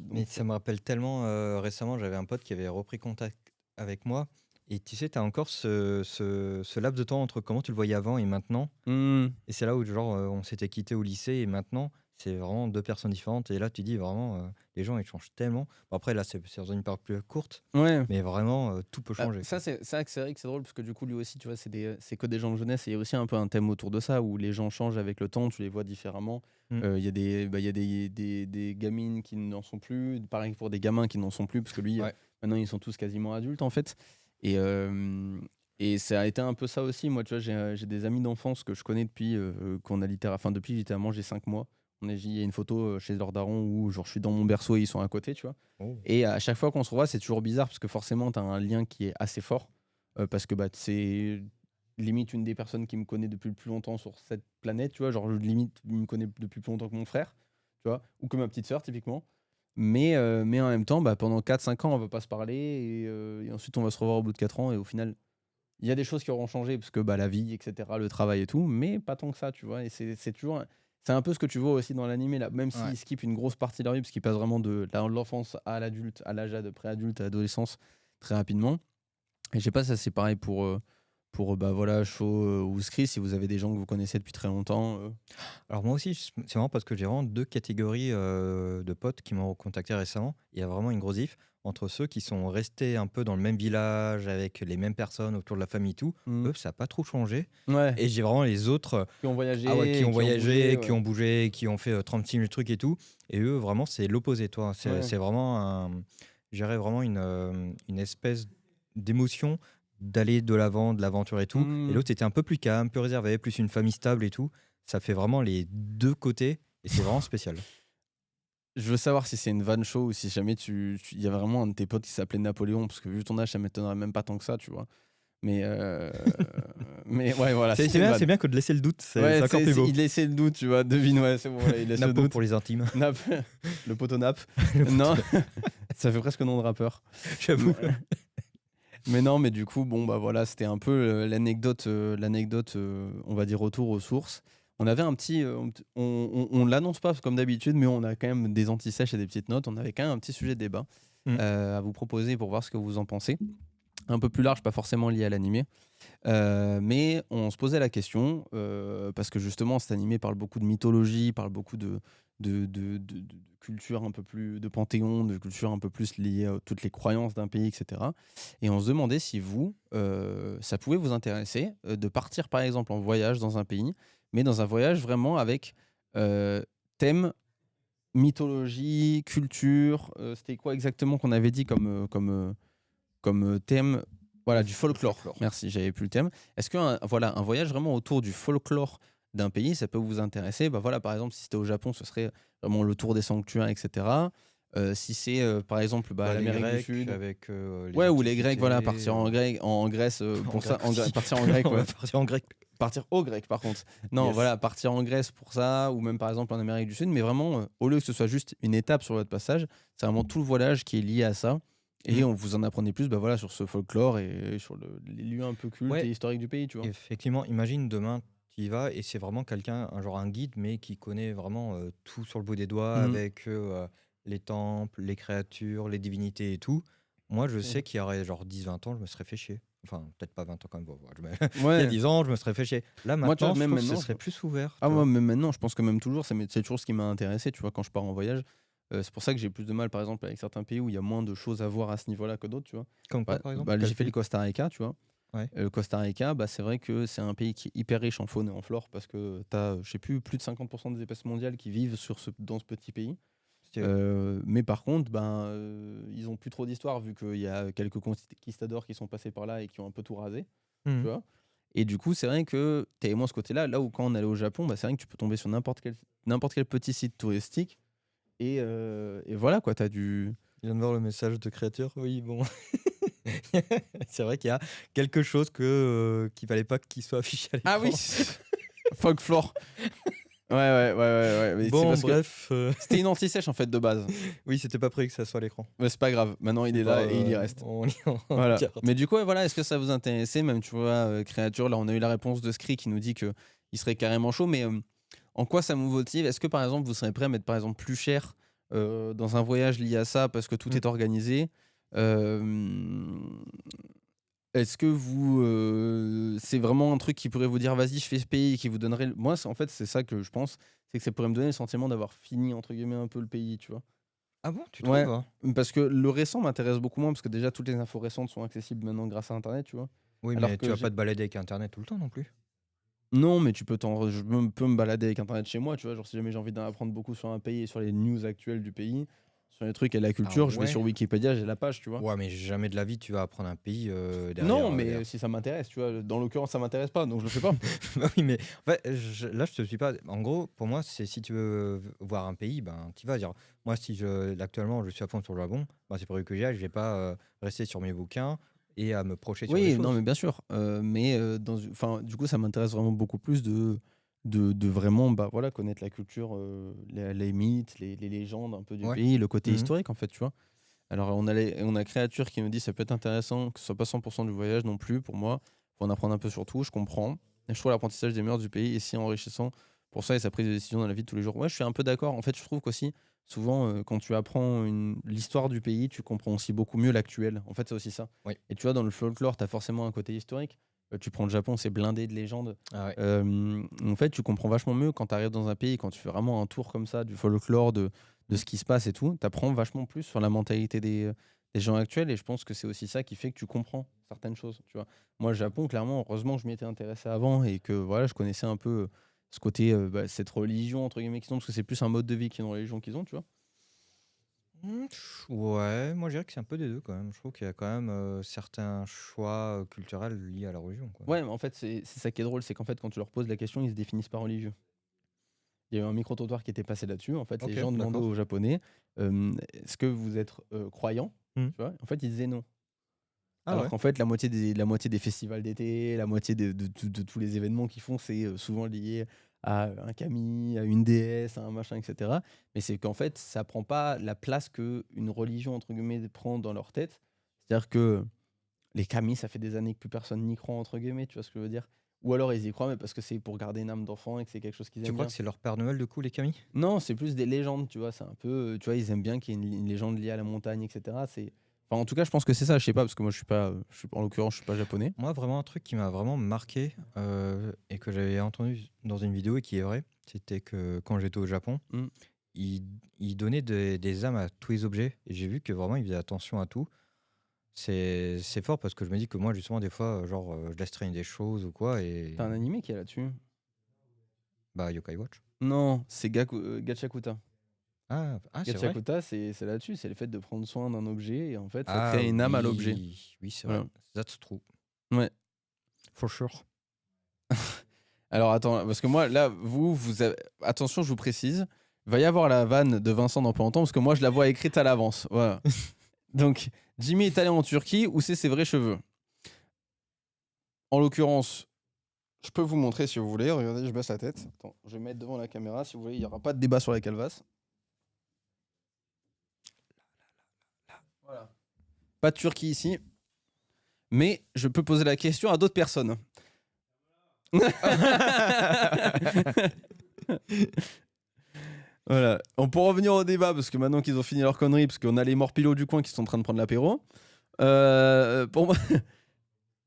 mais ça me rappelle tellement, récemment, j'avais un pote qui avait repris contact avec moi. Et tu sais, tu as encore ce laps de temps entre comment tu le voyais avant et maintenant. Et c'est là où, genre, on s'était quitté au lycée et maintenant, c'est vraiment 2 personnes différentes. Et là, tu dis vraiment, les gens, ils changent tellement. Bon, après, là, c'est dans une période plus courte. Ouais. Mais vraiment, tout peut changer. Ça, c'est vrai que c'est drôle parce que du coup, lui aussi, tu vois, c'est que des gens de jeunesse. Et il y a aussi un peu un thème autour de ça où les gens changent avec le temps, tu les vois différemment. Il y a des gamines qui n'en sont plus. Pareil pour des gamins qui n'en sont plus parce que lui, maintenant, ils sont tous quasiment adultes en fait. Et ça a été un peu ça aussi. Moi, tu vois, j'ai des amis d'enfance que je connais depuis littéralement, j'ai 5 mois. Il y a une photo chez leurs darons où genre, je suis dans mon berceau et ils sont à côté, tu vois. Oh. Et à chaque fois qu'on se revoit, c'est toujours bizarre parce que forcément, tu as un lien qui est assez fort. Parce que c'est limite une des personnes qui me connaît depuis le plus longtemps sur cette planète, tu vois. Genre, limite, il me connaît depuis plus longtemps que mon frère, tu vois, ou que ma petite sœur, typiquement. Mais en même temps, bah, pendant 4-5 ans, on va pas se parler et ensuite on va se revoir au bout de 4 ans et au final, il y a des choses qui auront changé parce que bah, la vie, etc., le travail et tout, mais pas tant que ça, tu vois. Et c'est toujours. C'est un peu ce que tu vois aussi dans l'animé, là. Même Ouais. s'ils skippent une grosse partie de leur vie, parce qu'ils passent vraiment de l'enfance à l'adulte, à l'âge de pré-adulte, à l'adolescence, très rapidement. Et je sais pas si ça c'est pareil pour bah, voilà, Shaw ou Scris, si vous avez des gens que vous connaissez depuis très longtemps. Alors moi aussi, c'est marrant parce que j'ai vraiment deux catégories de potes qui m'ont contacté récemment. Il y a vraiment une grosse diff entre ceux qui sont restés un peu dans le même village avec les mêmes personnes autour de la famille et tout. Hmm. Eux, ça n'a pas trop changé. Ouais, Et j'ai vraiment les autres qui ont voyagé, ah ouais, qui ont voyagé, qui bougé, ont bougé, qui ont fait 36 000 trucs et tout. Et eux, vraiment, c'est l'opposé, toi. ouais. C'est vraiment je dirais vraiment une espèce d'émotion d'aller de l'avant, de l'aventure et tout. Et Hmm. l'autre était un peu plus calme, plus réservé, plus une famille stable et tout. Ça fait vraiment les deux côtés et c'est vraiment spécial. Je veux savoir si c'est une vanne show ou si jamais il y a vraiment un de tes potes qui s'appelait Napoléon, parce que vu ton âge, ça m'étonnerait même pas tant que ça, tu vois. Mais, mais ouais, voilà. C'est une vanne. bien que de laisser le doute, Ouais, c'est encore plus beau. il laissait le doute, tu vois. Devine, ouais, c'est bon, voilà, il laisse le Napo doute. pour les intimes. Nap, le poteau Nap. Le Non, ça fait presque nom de rappeur. J'avoue. Mais non, mais du coup, bon, bah voilà, c'était un peu l'anecdote, on va dire, retour aux sources. On avait un petit. On l'annonce pas comme d'habitude, mais on a quand même des anti-sèches et des petites notes. On avait quand même un petit sujet de débat Mm. à vous proposer pour voir ce que vous en pensez. Un peu plus large, pas forcément lié à l'animé. Mais on se posait la question, parce que justement, cet animé parle beaucoup de mythologie, parle beaucoup de culture un peu plus, de panthéon, de culture un peu plus liée à toutes les croyances d'un pays, etc. Et on se demandait si vous, ça pouvait vous intéresser de partir par exemple en voyage dans un pays, mais dans un voyage vraiment avec thème mythologie, culture. C'était quoi exactement qu'on avait dit comme thème? Voilà, du folklore. Merci, j'avais plus le thème. Est-ce qu'un voilà, un voyage vraiment autour du folklore d'un pays, ça peut vous intéresser? Bah voilà, par exemple, si c'était au Japon, ce serait vraiment le tour des sanctuaires, etc. Si c'est par exemple Les l'Amérique du Grecs Sud, avec les ouais, ou les Grecs, voilà, antiquités, partir en Grèce pour ça, Grèce aussi. partir en grec, On ouais. va partir en grec. Partir au grec par contre. Non, Yes. voilà, partir en Grèce pour ça, ou même par exemple en Amérique du Sud, mais vraiment, au lieu que ce soit juste une étape sur votre passage, c'est vraiment tout le voyage qui est lié à ça. Et on vous en apprenait plus bah voilà, sur ce folklore et sur les lieux un peu cultes Ouais, et historiques du pays, tu vois. effectivement, imagine demain, tu y vas et c'est vraiment quelqu'un, genre un guide, mais qui connaît vraiment tout sur le bout des doigts Mhm. avec les temples, les créatures, les divinités et tout. Moi, je C'est- sais qu'il y aurait genre 10-20 ans, je me serais fait chier. Enfin, peut-être pas 20 ans quand même. Bon, il y a Ouais, 10 ans, je me serais fait chier. Là, moi, tu vois, maintenant, je même trouve que ce maintenant, serait plus ouvert, ah, tu moi, vois. même maintenant, je pense que même toujours, c'est toujours ce qui m'a intéressé, tu vois, quand je pars en voyage. C'est pour ça que j'ai plus de mal, par exemple, avec certains pays où il y a moins de choses à voir à ce niveau-là que d'autres, tu vois. Comme quoi, Bah, par exemple? bah, Quel j'ai fait le pays? Costa Rica, tu vois. Ouais. Le Costa Rica, bah, c'est vrai que c'est un pays qui est hyper riche en faune et en flore parce que tu as, je sais plus de 50% des espèces mondiales qui vivent dans ce petit pays. Stylé. Mais par contre, ben, ils ont plus trop d'histoire vu qu'il y a quelques conquistadors qui sont passés par là et qui ont un peu tout rasé, tu Mhm. vois. Et du coup, c'est vrai que tu moins ce côté-là. Là où quand on allait au Japon, bah, c'est vrai que tu peux tomber sur n'importe quel petit site touristique et voilà quoi, t'as du. Je viens de voir le message de créature. Oui, bon. C'est vrai qu'il y a quelque chose qu'il fallait pas qu'il soit affiché à Ah l'écran. oui, folklore. Ouais. Mais c'est Bon, parce que bref. c'était une anti-sèche en fait de base. Oui, c'était pas prévu que ça soit à l'écran. Mais c'est pas grave. Maintenant, il est là et il y reste. On Voilà. garde. Mais du coup, ouais, voilà, est-ce que ça vous intéressait? Même, tu vois, créature, là, on a eu la réponse de Scree qui nous dit que il serait carrément chaud. Mais en quoi ça vous motive? Est-ce que, par exemple, vous serez prêt à mettre, par exemple, plus cher dans un voyage lié à ça parce que tout Mm. est organisé? Euh, Est-ce que vous, c'est vraiment un truc qui pourrait vous dire, vas-y, je fais ce pays, et qui vous donnerait. Moi, en fait, c'est ça que je pense, c'est que ça pourrait me donner le sentiment d'avoir fini, entre guillemets, un peu le pays, tu vois. Ah bon, tu Ouais, trouves hein? parce que le récent m'intéresse beaucoup moins, parce que déjà, toutes les infos récentes sont accessibles maintenant grâce à Internet, tu vois. Oui, Alors mais tu que vas pas te balader avec Internet tout le temps non plus. non, mais je peux me balader avec Internet chez moi, tu vois. Genre, si jamais j'ai envie d'en apprendre beaucoup sur un pays et sur les news actuelles du pays, sur les trucs et la Ah culture, je vais ouais? sur Wikipédia, j'ai la page, tu vois. Ouais, mais jamais de la vie tu vas apprendre un pays Non, derrière. mais si ça m'intéresse, tu vois. Dans l'occurrence, ça m'intéresse pas, donc je le fais pas. Bah oui, mais en fait, là, je te suis pas. En gros, pour moi, c'est si tu veux voir un pays, ben, tu vas dire. Moi, si actuellement, je suis à fond sur le Japon, ben, c'est prévu que j'y aille. Je vais pas rester sur mes bouquins et à me projeter sur des Oui, non, choses. mais bien sûr. Mais enfin, du coup, ça m'intéresse vraiment beaucoup plus de de vraiment voilà, connaître la culture, les mythes, les légendes un peu du Ouais. pays, le côté Mhm. historique en fait, tu vois. Alors on a Créature qui nous dit ça peut être intéressant, que ce soit pas 100% du voyage non plus pour moi, faut en apprendre un peu sur tout, je comprends. Et je trouve l'apprentissage des mœurs du pays est si enrichissant pour ça et sa prise de décision dans la vie de tous les jours. Ouais, je suis un peu d'accord. En fait, je trouve qu'aussi, souvent, quand tu apprends l'histoire du pays, tu comprends aussi beaucoup mieux l'actuel. En fait, c'est aussi ça. Oui. Et tu vois, dans le folklore, tu as forcément un côté historique. Tu prends le Japon, c'est blindé de légendes. Ah ouais. En fait, tu comprends vachement mieux quand tu arrives dans un pays, quand tu fais vraiment un tour comme ça du folklore, de ce qui se passe et tout. Tu apprends vachement plus sur la mentalité des gens actuels et je pense que c'est aussi ça qui fait que tu comprends certaines choses, tu vois. Moi, le Japon, clairement, heureusement que je m'y étais intéressé avant et que voilà, je connaissais un peu ce côté, cette religion, entre guillemets, qu'ils ont, parce que c'est plus un mode de vie qu'une religion qu'ils ont, tu vois. Ouais, moi je dirais que c'est un peu des deux quand même. Je trouve qu'il y a quand même certains choix culturels liés à la religion, quoi. Ouais, mais en fait, c'est ça qui est drôle, c'est qu'en fait, quand tu leur poses la question, ils se définissent pas religieux. Il y a eu un micro-trottoir qui était passé là-dessus. En fait, les Ok, gens demandaient d'accord. aux Japonais est-ce que vous êtes croyant, Hmm. tu vois. En fait, ils disaient non. Ah Alors ouais. qu'en fait, la moitié des festivals d'été, la moitié de tous les événements qu'ils font, c'est souvent lié à un kami, à une déesse, à un machin, etc. Mais c'est qu'en fait, ça prend pas la place qu'une religion, entre guillemets, prend dans leur tête. C'est-à-dire que les kamis, ça fait des années que plus personne n'y croit, entre guillemets, tu vois ce que je veux dire. Ou alors ils y croient, mais parce que c'est pour garder une âme d'enfant et que c'est quelque chose qu'ils Tu aiment crois bien. que c'est leur Père Noël du coup, les Kami? Non, c'est plus des légendes, tu vois. C'est un peu, tu vois, ils aiment bien qu'il y ait une légende liée à la montagne, etc. Enfin, en tout cas, je pense que c'est ça. Je sais pas, parce que moi, en l'occurrence, je suis pas japonais. Moi, vraiment, un truc qui m'a vraiment marqué et que j'avais entendu dans une vidéo et qui est vrai, c'était que quand j'étais au Japon, Mm. il, il donnait des âmes à tous les objets. Et j'ai vu que vraiment, il faisait attention à tout. C'est fort parce que je me dis que moi, justement, des fois, genre, je laisse traîner des choses ou quoi. Et T'as un animé qui est là-dessus? bah, Yokai Watch. Non, c'est Gachakuta. C'est vrai? Gachakuta, c'est là-dessus. C'est le fait de prendre soin d'un objet et en fait, ça Ah crée une âme à l'objet. oui, oui, c'est vrai. Voilà. That's true. Ouais. For sure. Alors attends, parce que moi, là, attention, je vous précise, il va y avoir la vanne de Vincent dans pas longtemps, parce que moi, je la vois écrite à l'avance. Voilà. Donc, Jimmy est allé en Turquie où c'est ses vrais cheveux. En l'occurrence, je peux vous montrer si vous voulez. Regardez, je baisse la tête. Attends, je vais mettre devant la caméra. Si vous voulez, il n'y aura pas de débat sur la calvasse. Voilà. Pas de Turquie ici. Mais je peux poser la question à d'autres personnes. Voilà. On peut revenir au débat parce que maintenant qu'ils ont fini leur connerie, parce qu'on a les morts pilots du coin qui sont en train de prendre l'apéro. Pour moi,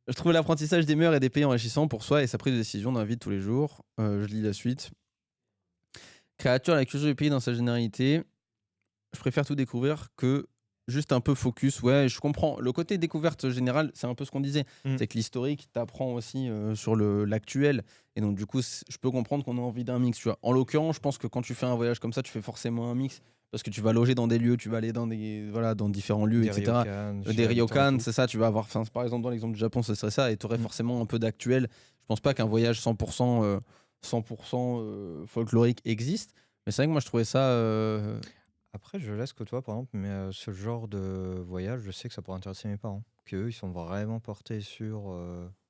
je trouve l'apprentissage des mœurs et des pays enrichissant pour soi et sa prise de décision dans la vie de tous les jours. Je lis la suite. Créature, la culture du pays dans sa généralité. Je préfère tout découvrir que juste un peu focus. Ouais, je comprends. Le côté découverte générale, c'est un peu ce qu'on disait. C'est que l'historique t'apprend aussi sur l'actuel. Et donc, du coup, je peux comprendre qu'on a envie d'un mix. Tu vois. En l'occurrence, je pense que quand tu fais un voyage comme ça, tu fais forcément un mix. Parce que tu vas loger dans des lieux, tu vas aller dans différents lieux, Des etc. ryokans, Des chez l'habitant et ryokans, tout. c'est ça. Tu vas avoir, par exemple, dans l'exemple du Japon, ce serait ça. Et tu aurais forcément un peu d'actuel. Je pense pas qu'un voyage 100%, 100% folklorique existe. Mais c'est vrai que moi, je trouvais ça. Après, je laisse que toi, par exemple, mais ce genre de voyage, je sais que ça pourrait intéresser mes parents. Qu'eux, ils sont vraiment portés sur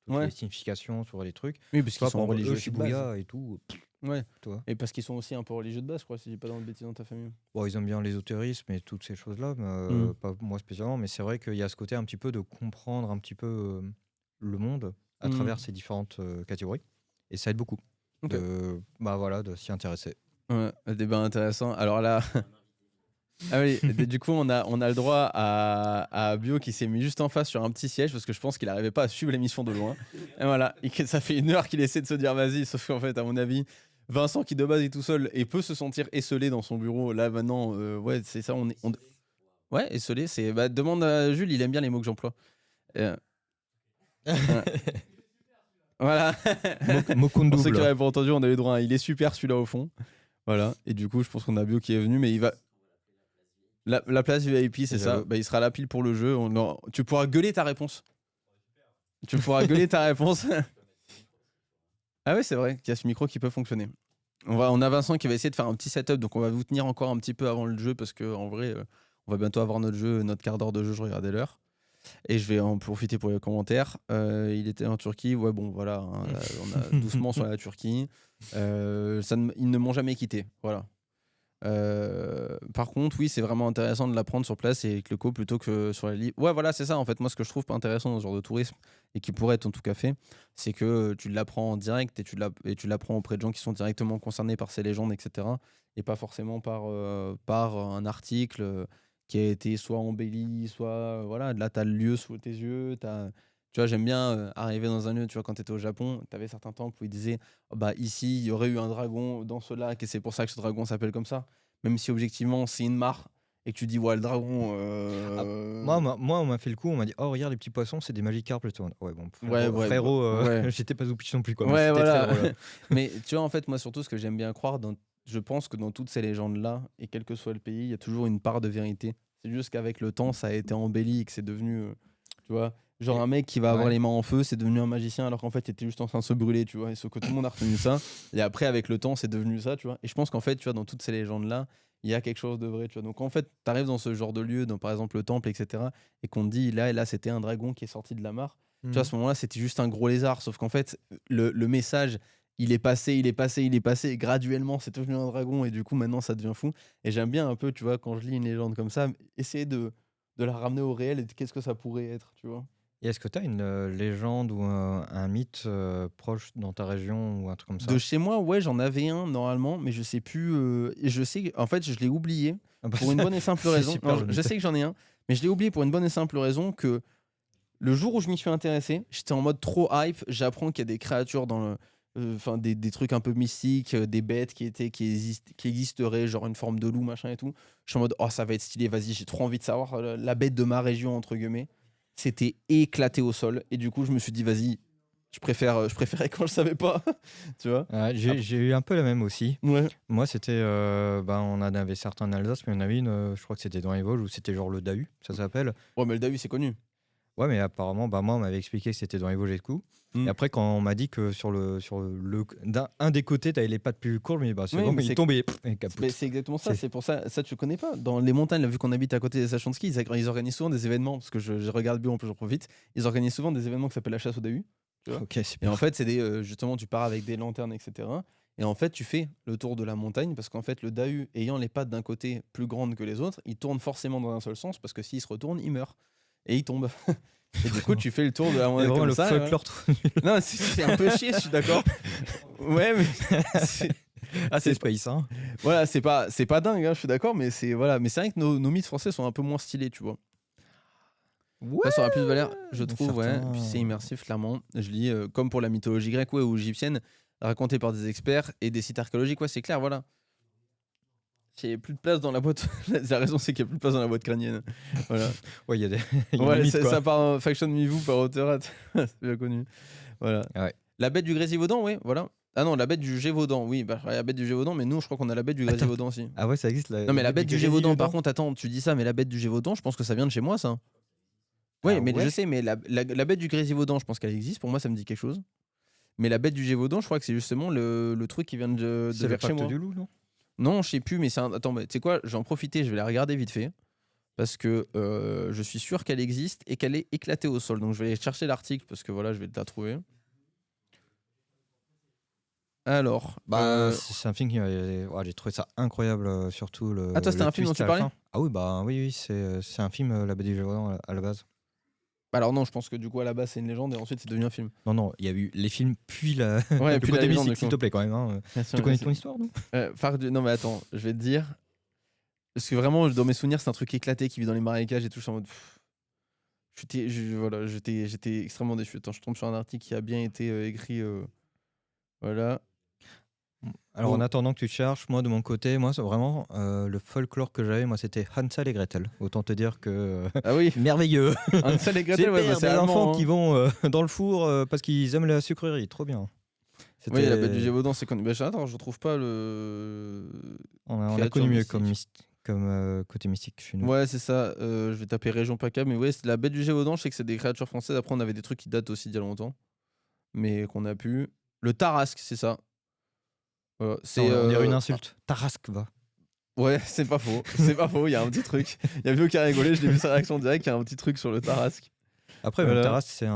toutes Ouais. les significations, sur les trucs. Oui, parce Tu vois, qu'ils sont par exemple, religieux eux, aussi de base. Shibuya et tout, Ouais. toi. Et parce qu'ils sont aussi un peu religieux de base, je crois, si j'ai pas dans de bêtises dans ta famille. Bon, ils aiment bien l'ésotérisme et toutes ces choses-là, mais Mm. pas moi spécialement. Mais c'est vrai qu'il y a ce côté un petit peu de comprendre un petit peu le monde à Mm. travers ces différentes catégories. Et ça aide beaucoup Ok. de s'y intéresser. Ouais, un débat intéressant. Alors là. Ah oui, du coup, on a le droit à Bio qui s'est mis juste en face sur un petit siège parce que je pense qu'il n'arrivait pas à suivre l'émission de loin. Et voilà, ça fait 1 heure qu'il essaie de se dire vas-y, sauf qu'en fait, à mon avis, Vincent qui de base est tout seul et peut se sentir esselé dans son bureau, là maintenant, ouais, c'est ça, ouais, esselé, c'est. Bah, demande à Jules, il aime bien les mots que j'emploie. Voilà. Mokun Pour ceux qui double. n'avaient pas entendu, on a eu droit à il est super celui-là au fond. Voilà, et du coup, je pense qu'on a Bio qui est venu, mais il va. La place VIP, c'est ça. J'avoue. Bah, il sera là pile pour le jeu. Tu pourras gueuler ta réponse. Tu pourras gueuler ta réponse. Ah ouais, c'est vrai qu'il y a ce micro qui peut fonctionner. On a Vincent qui va essayer de faire un petit setup, donc on va vous tenir encore un petit peu avant le jeu parce que en vrai, on va bientôt avoir notre jeu, notre quart d'heure de jeu. Je regardais l'heure. Et je vais en profiter pour les commentaires. Il était en Turquie. Ouais, bon, voilà. Hein, on a doucement sur la Turquie. Ils ne m'ont jamais quitté. Voilà. Par contre, oui, c'est vraiment intéressant de l'apprendre sur place et avec le co plutôt que sur la livre. Ouais, voilà, c'est ça. En fait, moi, ce que je trouve pas intéressant dans ce genre de tourisme et qui pourrait être en tout cas fait, c'est que tu l'apprends en direct et tu l'apprends auprès de gens qui sont directement concernés par ces légendes, etc. Et pas forcément par un article qui a été soit embelli, soit voilà. Là, tu as le lieu sous tes yeux. Tu vois, j'aime bien arriver dans un lieu. Tu vois, quand tu étais au Japon, tu avais certains temples où ils disaient oh, bah, ici, il y aurait eu un dragon dans ce lac et c'est pour ça que ce dragon s'appelle comme ça. Même si objectivement, c'est une mare et que tu dis, ouais, le dragon. Ah, moi, on m'a fait le coup, on m'a dit oh regarde les petits poissons, c'est des Magikarp et tout. Ouais bon Ouais, ouais, frérot, ouais. j'étais pas Zoupich non plus quoi, mais Ouais, c'était très voilà. drôle. Mais tu vois, en fait, moi, surtout, ce que j'aime bien croire, je pense que dans toutes ces légendes-là, et quel que soit le pays, il y a toujours une part de vérité. C'est juste qu'avec le temps, ça a été embelli et que c'est devenu. Tu vois, genre Et- un mec qui va avoir ouais. les mains en feu, c'est devenu un magicien alors qu'en fait, il était juste en train de se brûler, tu vois. Et sauf que tout le monde a retenu ça. Et après, avec le temps, c'est devenu ça, tu vois. Et je pense qu'en fait, tu vois, dans toutes ces légendes-là, il y a quelque chose de vrai, tu vois. Donc en fait, tu arrives dans ce genre de lieu, dans par exemple le temple, etc. Et qu'on te dit, là, et là, c'était un dragon qui est sorti de la mare. Tu vois, à ce moment-là, c'était juste un gros lézard. Sauf qu'en fait, le message, il est passé, il est passé, il est passé. Et graduellement, c'est devenu un dragon. Et du coup, maintenant, ça devient fou. Et j'aime bien un peu, tu vois, quand je lis une légende comme ça, essayer de la ramener au réel et de qu'est-ce que ça pourrait être, tu vois. Et est-ce que tu as une légende ou un mythe proche dans ta région ou un truc comme De ça? chez moi, ouais, j'en avais un normalement, mais je sais plus. Et je sais, en fait, je l'ai oublié Ah bah, pour une bonne et simple c'est raison. Non, super le je mythe. sais que j'en ai un, mais je l'ai oublié pour une bonne et simple raison que le jour où je m'y suis intéressé, j'étais en mode trop hype. J'apprends qu'il y a des créatures dans le. Enfin, des trucs un peu mystiques, des bêtes qui existeraient, genre une forme de loup, machin et tout. Je suis en mode, oh, ça va être stylé, vas-y, j'ai trop envie de savoir la bête de ma région, entre guillemets. C'était éclaté au sol. Et du coup, je me suis dit, vas-y, je préférais quand je savais pas. Tu vois. Ouais, j'ai eu un peu la même aussi. Ouais. Moi, c'était. On en avait certains en Alsace, mais il y en avait une, je crois que c'était dans les Vosges, où c'était genre le Dahu, ça s'appelle. Ouais, mais le Dahu, c'est connu. Ouais, mais apparemment, moi, on m'avait expliqué que c'était dans les Vosges et tout. Et Mm. après, quand on m'a dit que un des côtés, t'avais les pattes plus courtes, mais bah, c'est Oui, bon, mais il tombait, et capote. mais c'est exactement ça. C'est- C'est pour ça, ça tu connais pas. Dans les montagnes, là, vu qu'on habite à côté des stations de ski, ils organisent souvent des événements, parce que je regarde bien, en plus j'en profite. Ils organisent souvent des événements qui s'appellent la chasse au Dahu. Tu vois. Ok, Et en super. fait, c'est justement, tu pars avec des lanternes, etc. Et en fait, tu fais le tour de la montagne, parce qu'en fait, le Dahu, ayant les pattes d'un côté plus grandes que les autres, il tourne forcément dans un seul sens, parce que s'il se retourne, il meurt. Et il tombe. Et du coup, tu fais le tour de la Et montagne vraiment comme le ça. Et voilà. folklore trop nul. Non, c'est un peu chier, je suis d'accord. Ouais, mais c'est Ah, c'est c'est space, hein. voilà, c'est pas dingue, hein, je suis d'accord, mais c'est voilà, mais c'est vrai que nos mythes français sont un peu moins stylés, tu vois. Ouais, Ça aurait plus de valeur, je trouve, ouais. Puis c'est certains. immersif, clairement. Je lis comme pour la mythologie grecque ouais, ou égyptienne, racontée par des experts et des sites archéologiques, ouais, c'est clair, voilà. Il n'y a plus de place dans la boîte. La raison, c'est qu'il n'y a plus de place dans la boîte crânienne. Voilà. Ouais, il y a des, il y a des Ouais, mythes, quoi. ça part en Faction Me-Vous par Auteur, c'est bien connu. Voilà. Ouais. La bête du Grésivaudan, oui, voilà. Ah non, la bête du Gévaudan, oui, bah, la bête du Gévaudan, mais nous, je crois qu'on a la bête du Attends. Grésivaudan aussi. Ah ouais, ça existe, Non, mais la bête du du Gévaudan, par Grésivaudan. contre, attends, tu dis ça, mais la bête du Gévaudan, je pense que ça vient de chez moi, ça. Oui, Ah mais je ouais? sais, mais la bête du Grésivaudan, je pense qu'elle existe, pour moi, ça me dit quelque chose. Mais la bête du Gévaudan, je crois que c'est justement le truc qui vient de C'est le vers chez pacte moi. du loup, non? Non, je sais plus, mais c'est un. Attends, mais tu sais quoi, je vais en profiter, je vais la regarder vite fait. Parce que je suis sûr qu'elle existe et qu'elle est éclatée au sol. Donc je vais aller chercher l'article parce que voilà, je vais te la trouver. Alors, Bah, c'est un film qui ouais, j'ai trouvé ça incroyable, surtout ah, toi, c'était le un film dont twist tu à la parlais? fin. Ah oui, bah oui, oui, c'est un film, La Bête du Gévaudan à la base. Alors non, je pense que du coup, à la base, c'est une légende et ensuite, c'est devenu un film. Non, non, il y a eu les films, puis Ouais, le puis la côté légende, mystique, du s'il coup. te plaît, quand même. Hein. Bien Tu sûr, connais bien ton histoire, non? sûr. Non, mais attends, je vais te dire. Parce que vraiment, dans mes souvenirs, c'est un truc éclaté qui vit dans les marécages et tout. Je suis en mode. Voilà, j'étais extrêmement déçu. Attends, je tombe sur un article qui a bien été écrit. Voilà. Alors, en Bon. attendant que tu te cherches, moi, de mon côté, moi, c'est vraiment le folklore que j'avais, moi, c'était Hansel et Gretel. Autant te dire que Ah oui, merveilleux. Hansel et Gretel, ouais, bah, Super, c'est des allemand. enfants Hein. qui vont dans le four parce qu'ils aiment la sucrerie. Trop bien. Oui, la bête du C'était... Gévaudan, c'est connu. Bah, attends, je trouve pas le. On a Créature connu mieux mystique. comme côté mystique chez nous. Ouais, c'est ça. Je vais taper région PACA, mais ouais, c'est la bête du Gévaudan. Je sais que c'est des créatures françaises. Après, on avait des trucs qui datent aussi d'il y a longtemps, mais qu'on a pu. Le Tarasque, c'est ça. Voilà. On dirait une insulte. Tarasque, va. Ouais, c'est pas faux. C'est pas faux, il y a un petit truc. Il y a Vio qui a rigolé, je l'ai vu sa réaction directe, il y a un petit truc sur le Tarasque. Après, Voilà. même Taras, c'est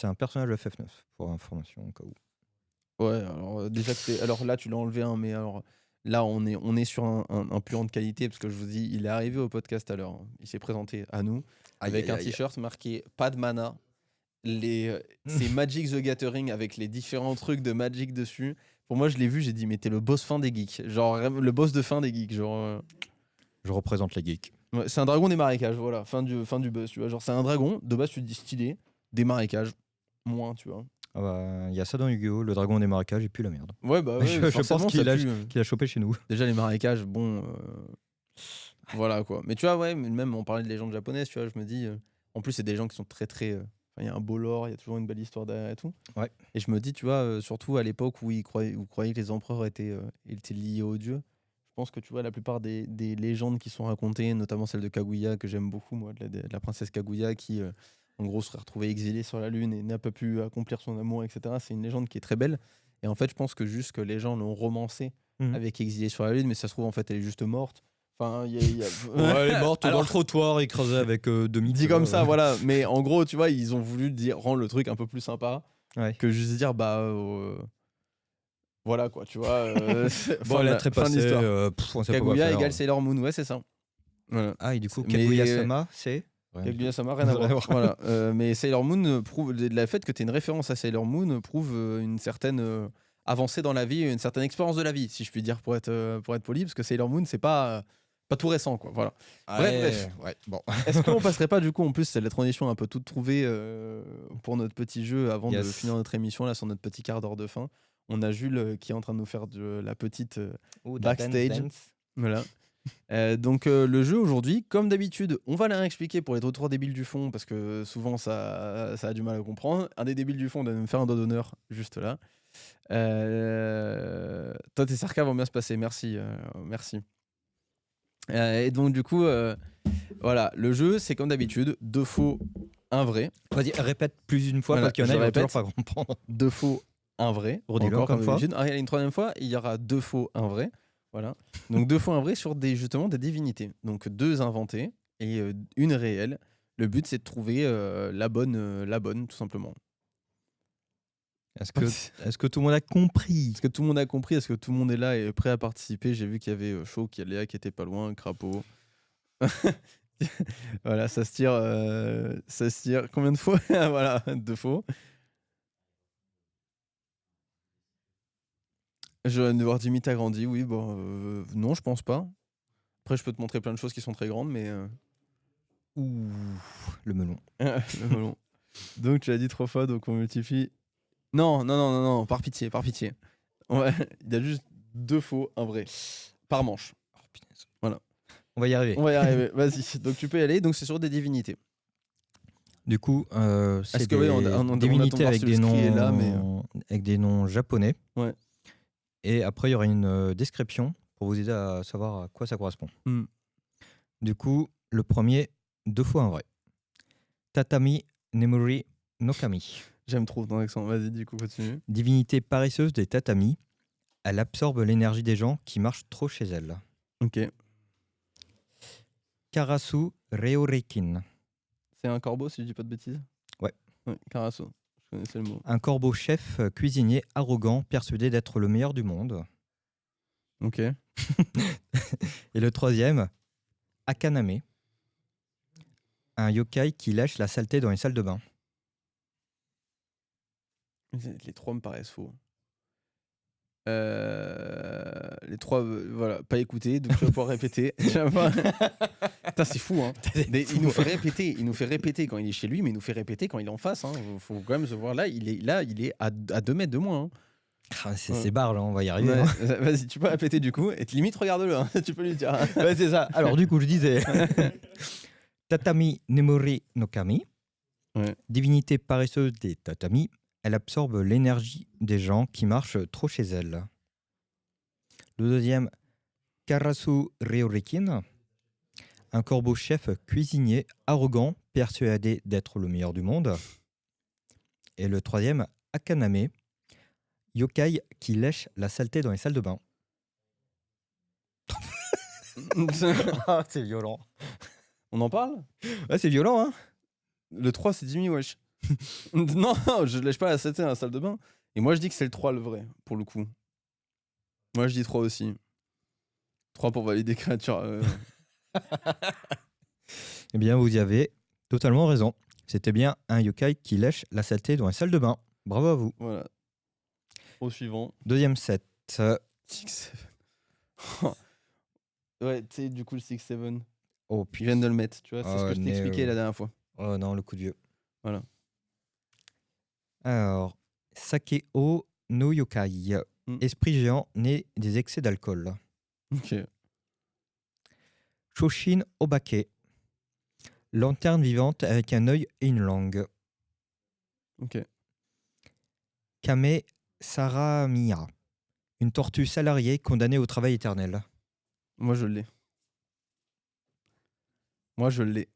un personnage de FF9, pour information, au cas où. Ouais, alors déjà que alors là, tu l'as enlevé un, mais alors là, on est sur un plan de qualité, parce que je vous dis, il est arrivé au podcast à l'heure. Hein. Il s'est présenté à nous avec un t-shirt marqué pas de mana. C'est Magic the Gathering avec les différents trucs de Magic dessus. Pour moi, je l'ai vu, j'ai dit, mais t'es le boss fin des geeks. Genre, le boss de fin des geeks. Genre, Je représente les geeks. ouais, c'est un dragon des marécages, voilà. Fin du buzz, tu vois. Genre, c'est un dragon, de base, tu te dis stylé, des marécages, moins, tu vois. Ah bah, il y a ça dans Yu-Gi-Oh! Le dragon des marécages et puis la merde. Ouais, bah ouais, je pense forcément, qu'il ça a, pue, qu'il a chopé chez nous. Déjà, les marécages, bon. Voilà, quoi. Mais tu vois, ouais, même on parlait de légendes japonaises, tu vois, je me dis. En plus, c'est des gens qui sont très, très. Il y a un beau lore, il y a toujours une belle histoire derrière et tout. Ouais. Et je me dis, tu vois, surtout à l'époque où vous croyez que les empereurs étaient liés aux dieux, je pense que tu vois, la plupart des légendes qui sont racontées, notamment celle de Kaguya, que j'aime beaucoup, moi, de la princesse Kaguya, qui en gros serait retrouvée exilée sur la Lune et n'a pas pu accomplir son amour, etc. C'est une légende qui est très belle. Et en fait, je pense que juste que les gens l'ont romancée avec Exilée sur la Lune, mais ça se trouve, en fait, elle est juste morte. Enfin, Ouais, elle est morte dans le trottoir, écrasée avec demi. Dit comme ça, voilà. Mais en gros, tu vois, ils ont voulu rendre le truc un peu plus sympa que juste dire, voilà quoi, tu vois. Bon, elle a trépassé. On sait pas quoi Kaguya faire. égale Sailor Moon, ouais, c'est ça. Voilà. Ah, et du coup, Mais- Kaguya-sama, c'est Kaguya-sama, rien à voir. Voilà. Mais Sailor Moon prouve, le fait que tu aies une référence à Sailor Moon prouve une certaine avancée dans la vie, une certaine expérience de la vie, si je puis dire, pour être poli, parce que Sailor Moon, c'est pas tout récent, quoi. Voilà. Bref. Ouais, bon. Est-ce qu'on passerait pas, du coup, en plus, c'est la transition un peu toute trouvée pour notre petit jeu avant de finir notre émission, là, sur notre petit quart d'heure de fin. On a Jules qui est en train de nous faire de la petite backstage. Voilà. Donc le jeu aujourd'hui, comme d'habitude, on va leur expliquer pour les trois débiles du fond, parce que souvent ça a du mal à comprendre. Un des débiles du fond doit me faire un doigt d'honneur juste là. Toi, tes sarcasmes vont bien se passer, merci. Merci. Et donc du coup, voilà, le jeu c'est comme d'habitude, 2 faux, 1 vrai. Vas-y, répète plus une fois, Voilà, parce qu'il y en a je qui vont répète. toujours pas comprendre. 2 faux, 1 vrai. Redis-le Encore encore comme une fois. d'habitude. Ah, il y a une troisième fois, il y aura 2 faux, 1 vrai. Voilà. Donc 2 faux, 1 vrai sur justement des divinités. Donc 2 inventées et une réelle. Le but c'est de trouver la bonne tout simplement. Est-ce que tout le monde a compris? Est-ce que tout le monde a compris? Est-ce que tout le monde est là et est prêt à participer? J'ai vu qu'il y avait Chaud, qu'il y a Léa qui était pas loin, Crapaud. Voilà, ça se tire. Combien de fois? Voilà, 2 faux. Je vais devoir d'imiter agrandi, oui, bon, non, je pense pas. Après, je peux te montrer plein de choses qui sont très grandes, mais. Ouh, le melon. Le melon. Donc, tu l'as dit 3 fois, donc on multiplie. Non, par pitié. Ouais, il y a juste 2 faux, 1 vrai. Par manche. Oh, punaise. Voilà. On va y arriver. Vas-y. Donc, tu peux y aller. Donc, c'est sur des divinités. Du coup, c'est que, oui, on divinités attend avec voir des si le noms, ski est là, mais, avec des noms japonais. Ouais. Et après, il y aura une description pour vous aider à savoir à quoi ça correspond. Du coup, le premier, 2 fois 1 vrai. Tatami Nemuri no Kami. J'aime trop ton accent. Vas-y, du coup, continue. Divinité paresseuse des tatamis. Elle absorbe l'énergie des gens qui marchent trop chez elle. Ok. Karasu Reorekin. C'est un corbeau, si je dis pas de bêtises? Ouais. Karasu. Je connaissais le mot. Un corbeau chef cuisinier arrogant persuadé d'être le meilleur du monde. Ok. Et le troisième, Akaname. Un yokai qui lâche la saleté dans les salles de bain. Les 3 me paraissent faux. Les 3, voilà, pas écouté, donc tu vas pouvoir répéter. Putain, c'est fou, hein. Mais il nous fait répéter quand il est chez lui, mais il nous fait répéter quand il est en face. Hein. Faut quand même se voir là. Il est à 2 mètres de moins. Hein. Ah, c'est barre là, on va y arriver. Ouais. Hein. Vas-y, tu peux répéter du coup. Et limite, regarde-le. Hein. Tu peux lui dire. Ouais, c'est ça. Alors du coup, je disais Tatami Nemori no Kami. Ouais. Divinité paresseuse des tatamis. Elle absorbe l'énergie des gens qui marchent trop chez elle. Le deuxième, Karasu Reorekin. Un corbeau chef cuisinier arrogant, persuadé d'être le meilleur du monde. Et le troisième, Akaname. Yokai qui lèche la saleté dans les salles de bain. Ah, c'est violent. On en parle? Ouais, c'est violent, hein. Le 3, c'est Jimmy, wesh. Non, je lèche pas la 7 à la salle de bain. Et moi, je dis que c'est le 3 le vrai, pour le coup. Moi, je dis 3 aussi. 3 pour valider créature. Eh bien, vous y avez totalement raison. C'était bien un yokai qui lèche la saleté dans la salle de bain. Bravo à vous. Voilà. Au suivant. Deuxième set. 6-7. Ouais, tu sais, du coup, le 6-7. Oh, Je viens de le mettre, tu vois, c'est ce Oh, que je t'ai expliqué la dernière fois. Oh non, le coup de vieux. Voilà. Alors, Sakeo no yokai. Esprit géant né des excès d'alcool. Ok. Shoshin Obake. Lanterne vivante avec un œil et une langue. Ok. Kame Saramiya. Une tortue salariée condamnée au travail éternel. Moi, je l'ai. Moi, je l'ai.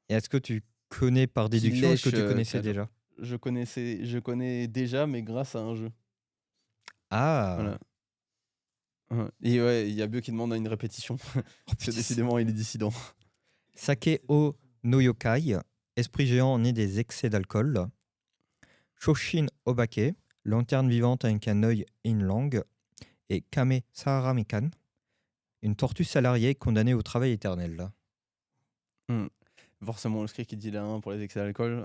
Et est-ce que tu connais par déduction ou est-ce que tu connaissais déjà? Je connais déjà, mais grâce à un jeu. Ah. Voilà. Et ouais, il y a Bio qui demande une répétition. Parce que décidément, il est dissident. Sakeo no yokai. Esprit géant né des excès d'alcool. Shoshin Obake. Lanterne vivante avec un œil et une langue. Et Kame Saramikan. Une tortue salariée condamnée au travail éternel. Forcément, le script qui dit la 1 pour les excès d'alcool.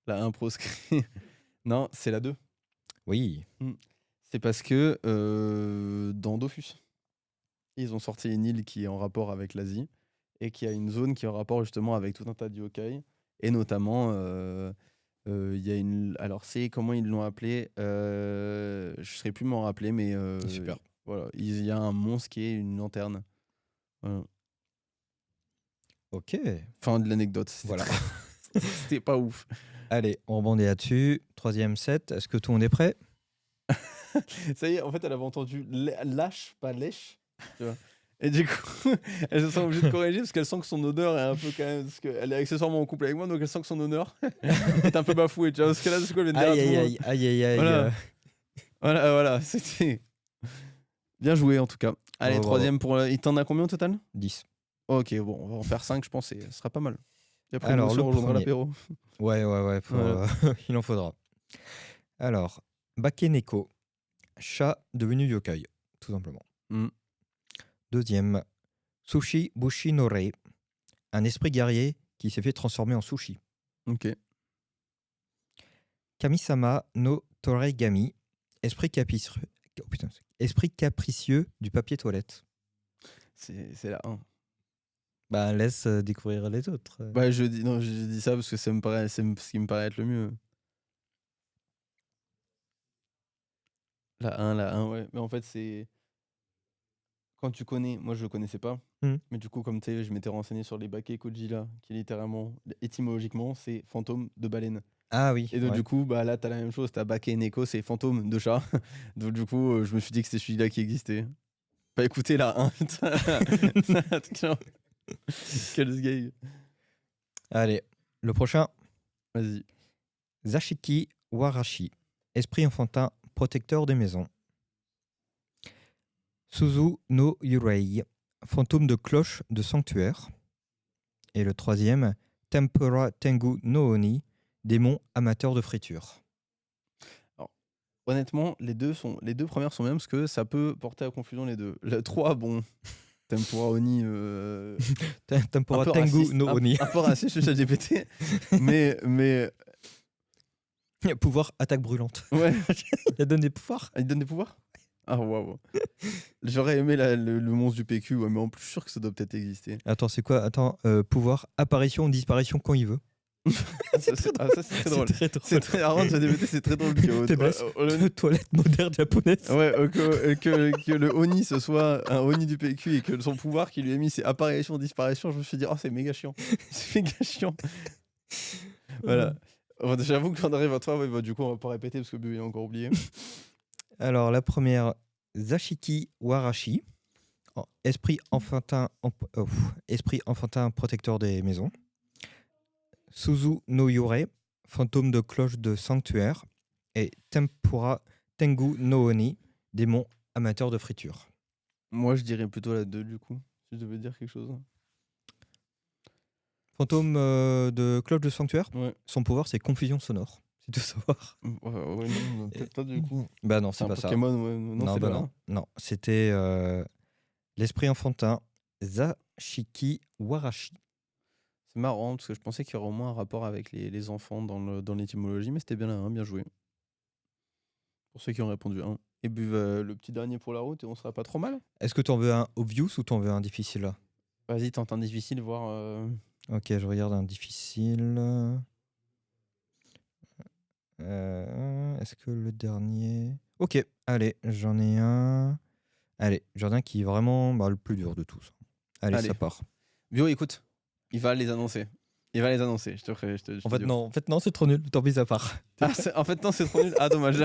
La 1 proscrit. Non, c'est la 2. Oui. C'est parce que dans Dofus, ils ont sorti une île qui est en rapport avec l'Asie et qui a une zone qui est en rapport justement avec tout un tas de yokai. Et notamment, il y a une. Alors, c'est comment ils l'ont appelé. Je ne saurais plus m'en rappeler, mais. Super. Voilà, il y a un monstre qui est une lanterne. Voilà. Ok. Fin de l'anecdote. Voilà. C'était pas ouf. Allez, on rebondit là-dessus. Troisième set. Est-ce que tout le monde est prêt? Ça y est, en fait, elle avait entendu lâche, pas lèche. Tu vois. Et du coup, elle se sent obligée de corriger parce qu'elle sent que son odeur est un peu quand même. Parce qu'elle est accessoirement en couple avec moi, donc elle sent que son honneur est un peu bafoué. Tu vois, parce que là, c'est quoi, elle vient de dire à tout le monde. Aïe. Voilà. Voilà, c'était. Bien joué en tout cas. Allez, troisième pour. Il t'en a combien au total? 10. Ok, bon, on va en faire 5, je pense, et ce sera pas mal. Et après, Alors, nous aussi, on rejoindra l'apéro. Ouais. Il en faudra. Alors, Bakeneko. Chat devenu yokai, tout simplement. Deuxième, Sushi Bushi no Rei. Un esprit guerrier qui s'est fait transformer en sushi. Ok. Kamisama no Toregami. Esprit capricieux du papier toilette. C'est la 1. Bah, laisse découvrir les autres. Bah, je dis ça parce que c'est ce qui me paraît être le mieux. La 1, ouais. Mais en fait, c'est. Quand tu connais, moi je le connaissais pas, mais du coup, comme tu sais, je m'étais renseigné sur les Bake Koji là, qui littéralement, étymologiquement, c'est fantôme de baleine. Ah oui. Et donc, du coup, bah là, t'as la même chose, t'as Bake Neko, c'est fantôme de chat. Donc, du coup, je me suis dit que c'était celui-là qui existait. Pas écouter la 1. Quel gay. Allez, le prochain. Vas-y. Zashiki Warashi. Esprit enfantin protecteur des maisons. Suzu no Yurei, fantôme de cloche de sanctuaire. Et le troisième, Tempura Tengu no Oni, démon amateur de friture. Alors, honnêtement, les deux premières sont mêmes parce que ça peut porter à confusion les deux. Le 3, bon, Tempura Oni. Tempura Tengu no Oni. Un peu raciste, je l'ai pété. mais. Pouvoir attaque brûlante. Ouais. Il donne des pouvoirs. Il donne des pouvoirs? Ah, waouh. J'aurais aimé le monstre du PQ, ouais, mais en plus, je suis sûr que ça doit peut-être exister. Attends, c'est quoi? Attends, pouvoir, apparition, disparition quand il veut. C'est très drôle. C'est très drôle. C'est très drôle que toilette moderne japonaise. Ouais, que le Oni ce soit un Oni du PQ et que son pouvoir qui lui est mis c'est apparition, disparition. Je me suis dit, oh, c'est méga chiant. C'est méga chiant. Voilà. Bon, j'avoue que j'en arrive à toi, ouais, bah, du coup, on va pas répéter parce que Bébé a encore oublié. Alors, la première, Zashiki Warashi, esprit enfantin protecteur des maisons. Suzu no Yurei, fantôme de cloche de sanctuaire. Et Tempura Tengu no Oni, démon amateur de friture. Moi, je dirais plutôt la 2 du coup, si je devais dire quelque chose. Fantôme de Cloche de Sanctuaire, Ouais. son pouvoir c'est confusion sonore. C'est tout savoir. Ouais, non, Et- peut-être pas du coup. Bah non, C'est c'est un pas ça. Pokémon, ouais. Non, c'est bah pas non. là. Non, c'était l'esprit enfantin Zashiki Warashi. C'est marrant parce que je pensais qu'il y aurait au moins un rapport avec les enfants dans l'étymologie, mais c'était bien là, hein, bien joué. Pour ceux qui ont répondu 1. Et puis le petit dernier pour la route et on sera pas trop mal. Est-ce que t'en veux un obvious ou t'en veux un difficile là? Vas-y, tente un difficile, voir. Ok, je regarde un difficile. Est-ce que le dernier... Ok, allez, j'en ai un. Allez, j'en ai un qui est vraiment le plus dur de tous. Allez, Allez. ça part. Bio, écoute, il va les annoncer. Je te En fait, non, c'est trop nul. Tant pis, ça part. En fait, non, c'est trop nul. Ah, dommage.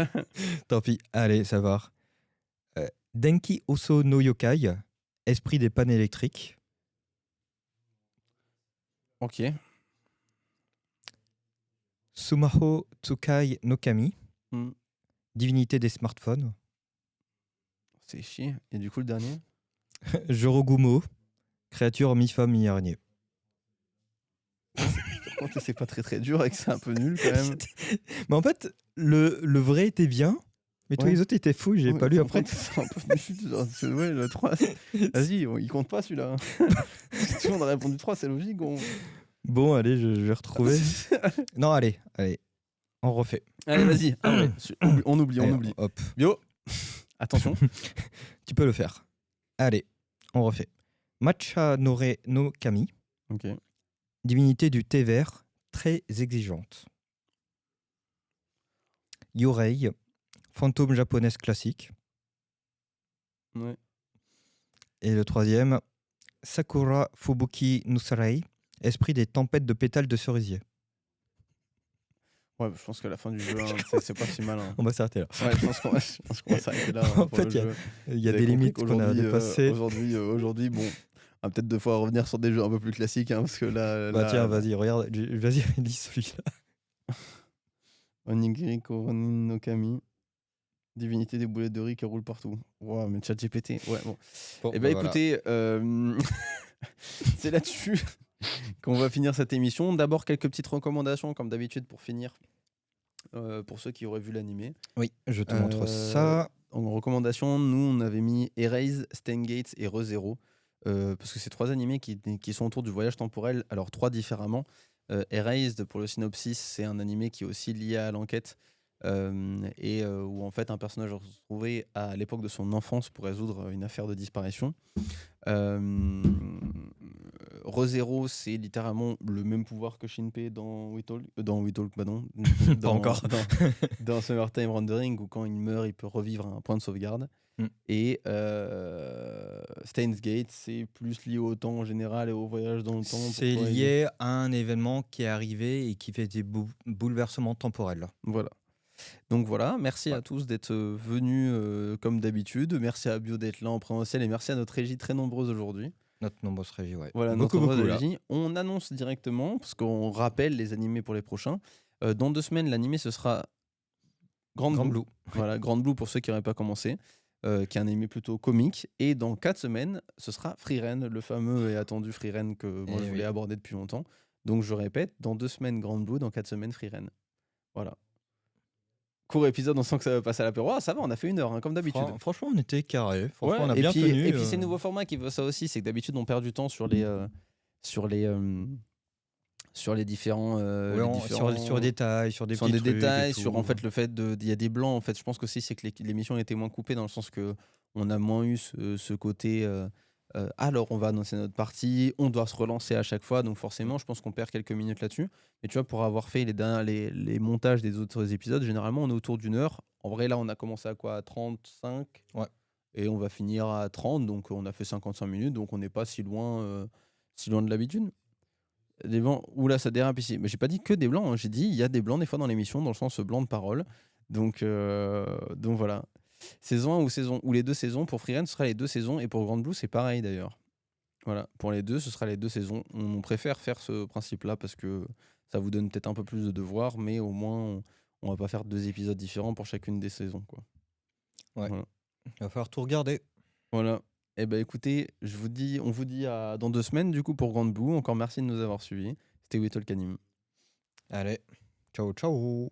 Tant pis, allez, ça part. Denki Oso no Yokai, esprit des pannes électriques. Ok. Sumaho Tsukai no Kami, Hmm. divinité des smartphones. C'est chier. Et du coup, le dernier Jorogumo, créature mi-femme, mi-araignée. Par contre, c'est pas très très dur et que c'est un peu nul quand même. Mais en fait, le vrai était bien, mais tous Ouais. les autres étaient fous, j'ai Ouais, pas lu par après. contre, c'est un peu nul. Genre, ouais, le 3. Vas-y, il compte pas celui-là. Tout le monde a répondu 3, c'est logique. Bon, allez, je vais retrouver. Non, allez, on refait. Allez, vas-y. Ah ouais, on oublie. Allez, hop. Bio, attention. Tu peux le faire. Allez, on refait. Matcha Nore no Kami, Ok. divinité du thé vert, très exigeante. Yorei, fantôme japonaise classique. Ouais. Et le troisième, Sakura Fubuki Nusarei, esprit des tempêtes de pétales de cerisier. Ouais, je pense que la fin du jeu, hein, c'est pas si mal. Hein. On va s'arrêter là. Ouais, je pense qu'on va s'arrêter là hein, En pour fait, le jeu. il y a Vous des avez compris limites qu'on a qu'aujourd'hui, dépassées. Aujourd'hui, bon, on va peut-être 2 fois revenir sur des jeux un peu plus classiques, hein, parce que là, Tiens, vas-y, regarde, vas-y, lis celui-là. Onigiri Koronin no Kami, divinité des boulettes de riz qui roulent partout. Wow, mais ChatGPT. Ouais, bon. Bon, Eh ben voilà. écoutez, c'est là-dessus qu'on va finir cette émission. D'abord, quelques petites recommandations, comme d'habitude, pour finir, pour ceux qui auraient vu l'animé. Oui, je te montre ça. En recommandation, nous, on avait mis Erase, Steins;Gate et ReZero. Parce que c'est 3 animés qui sont autour du voyage temporel, alors 3 différemment. Erased, pour le synopsis, c'est un animé qui est aussi lié à l'enquête et où en fait un personnage est retrouvé à l'époque de son enfance pour résoudre une affaire de disparition. ReZero, c'est littéralement le même pouvoir que Shinpei dans We Talk, bah non, Pas encore. dans Summertime Rendering, où quand il meurt, il peut revivre un point de sauvegarde. Mm. Et Steins;Gate, c'est plus lié au temps en général et au voyage dans le temps. C'est pourquoi lié à un événement qui est arrivé et qui fait des bouleversements temporels. Voilà. Donc voilà, merci Ouais. à tous d'être venus comme d'habitude. Merci à Bio d'être là en présentiel et merci à notre régie très nombreuse aujourd'hui. Notre nombreuse régie, ouais. Voilà, beaucoup, notre là. régie. On annonce directement, parce qu'on rappelle les animés pour les prochains. Dans 2 semaines, l'animé, ce sera Grand Blue. Voilà, Grand Blue pour ceux qui n'auraient pas commencé, qui est un animé plutôt comique. Et dans 4 semaines, ce sera Frieren, le fameux et attendu Frieren que moi je voulais aborder depuis longtemps. Donc je répète, dans 2 semaines Grand Blue, dans 4 semaines Frieren. Voilà. Court épisode, on sent que ça va passer à l'apéro. Ah, ça va, on a fait 1 heure, hein, comme d'habitude. Franchement, on était carré. Franchement, Ouais, on a bien tenu. Et puis ces nouveaux formats qui veulent ça aussi, c'est que d'habitude on perd du temps sur les différents, sur les détails, sur des sur petits des trucs et détails, tout. sur en fait le fait il y a des blancs en fait. Je pense qu'aussi c'est que l'émission était moins coupée dans le sens que on a moins eu ce côté. Alors on va annoncer notre partie, on doit se relancer à chaque fois, donc forcément je pense qu'on perd quelques minutes là-dessus. Mais tu vois, pour avoir fait les montages des autres épisodes, généralement on est autour d'1 heure. En vrai là on a commencé à quoi, à 35 Ouais. et on va finir à 30, donc on a fait 55 minutes, donc on n'est pas si loin de l'habitude. Des blancs, oula, ça dérape ici. Mais j'ai pas dit que des blancs, hein. J'ai dit il y a des blancs des fois dans l'émission, dans le sens blanc de parole. Donc voilà. Saison 1 ou les 2 saisons. Pour Frieren, ce sera les 2 saisons. Et pour Grand Blue, c'est pareil d'ailleurs. Voilà. Pour les 2, ce sera les 2 saisons. On préfère faire ce principe-là parce que ça vous donne peut-être un peu plus de devoirs, mais au moins, on va pas faire 2 épisodes différents pour chacune des saisons, quoi. Ouais. Voilà. Il va falloir tout regarder. Voilà. Eh ben écoutez, on vous dit dans 2 semaines du coup pour Grande Blue. Encore merci de nous avoir suivis. C'était We Talk Anime. Allez, ciao, ciao.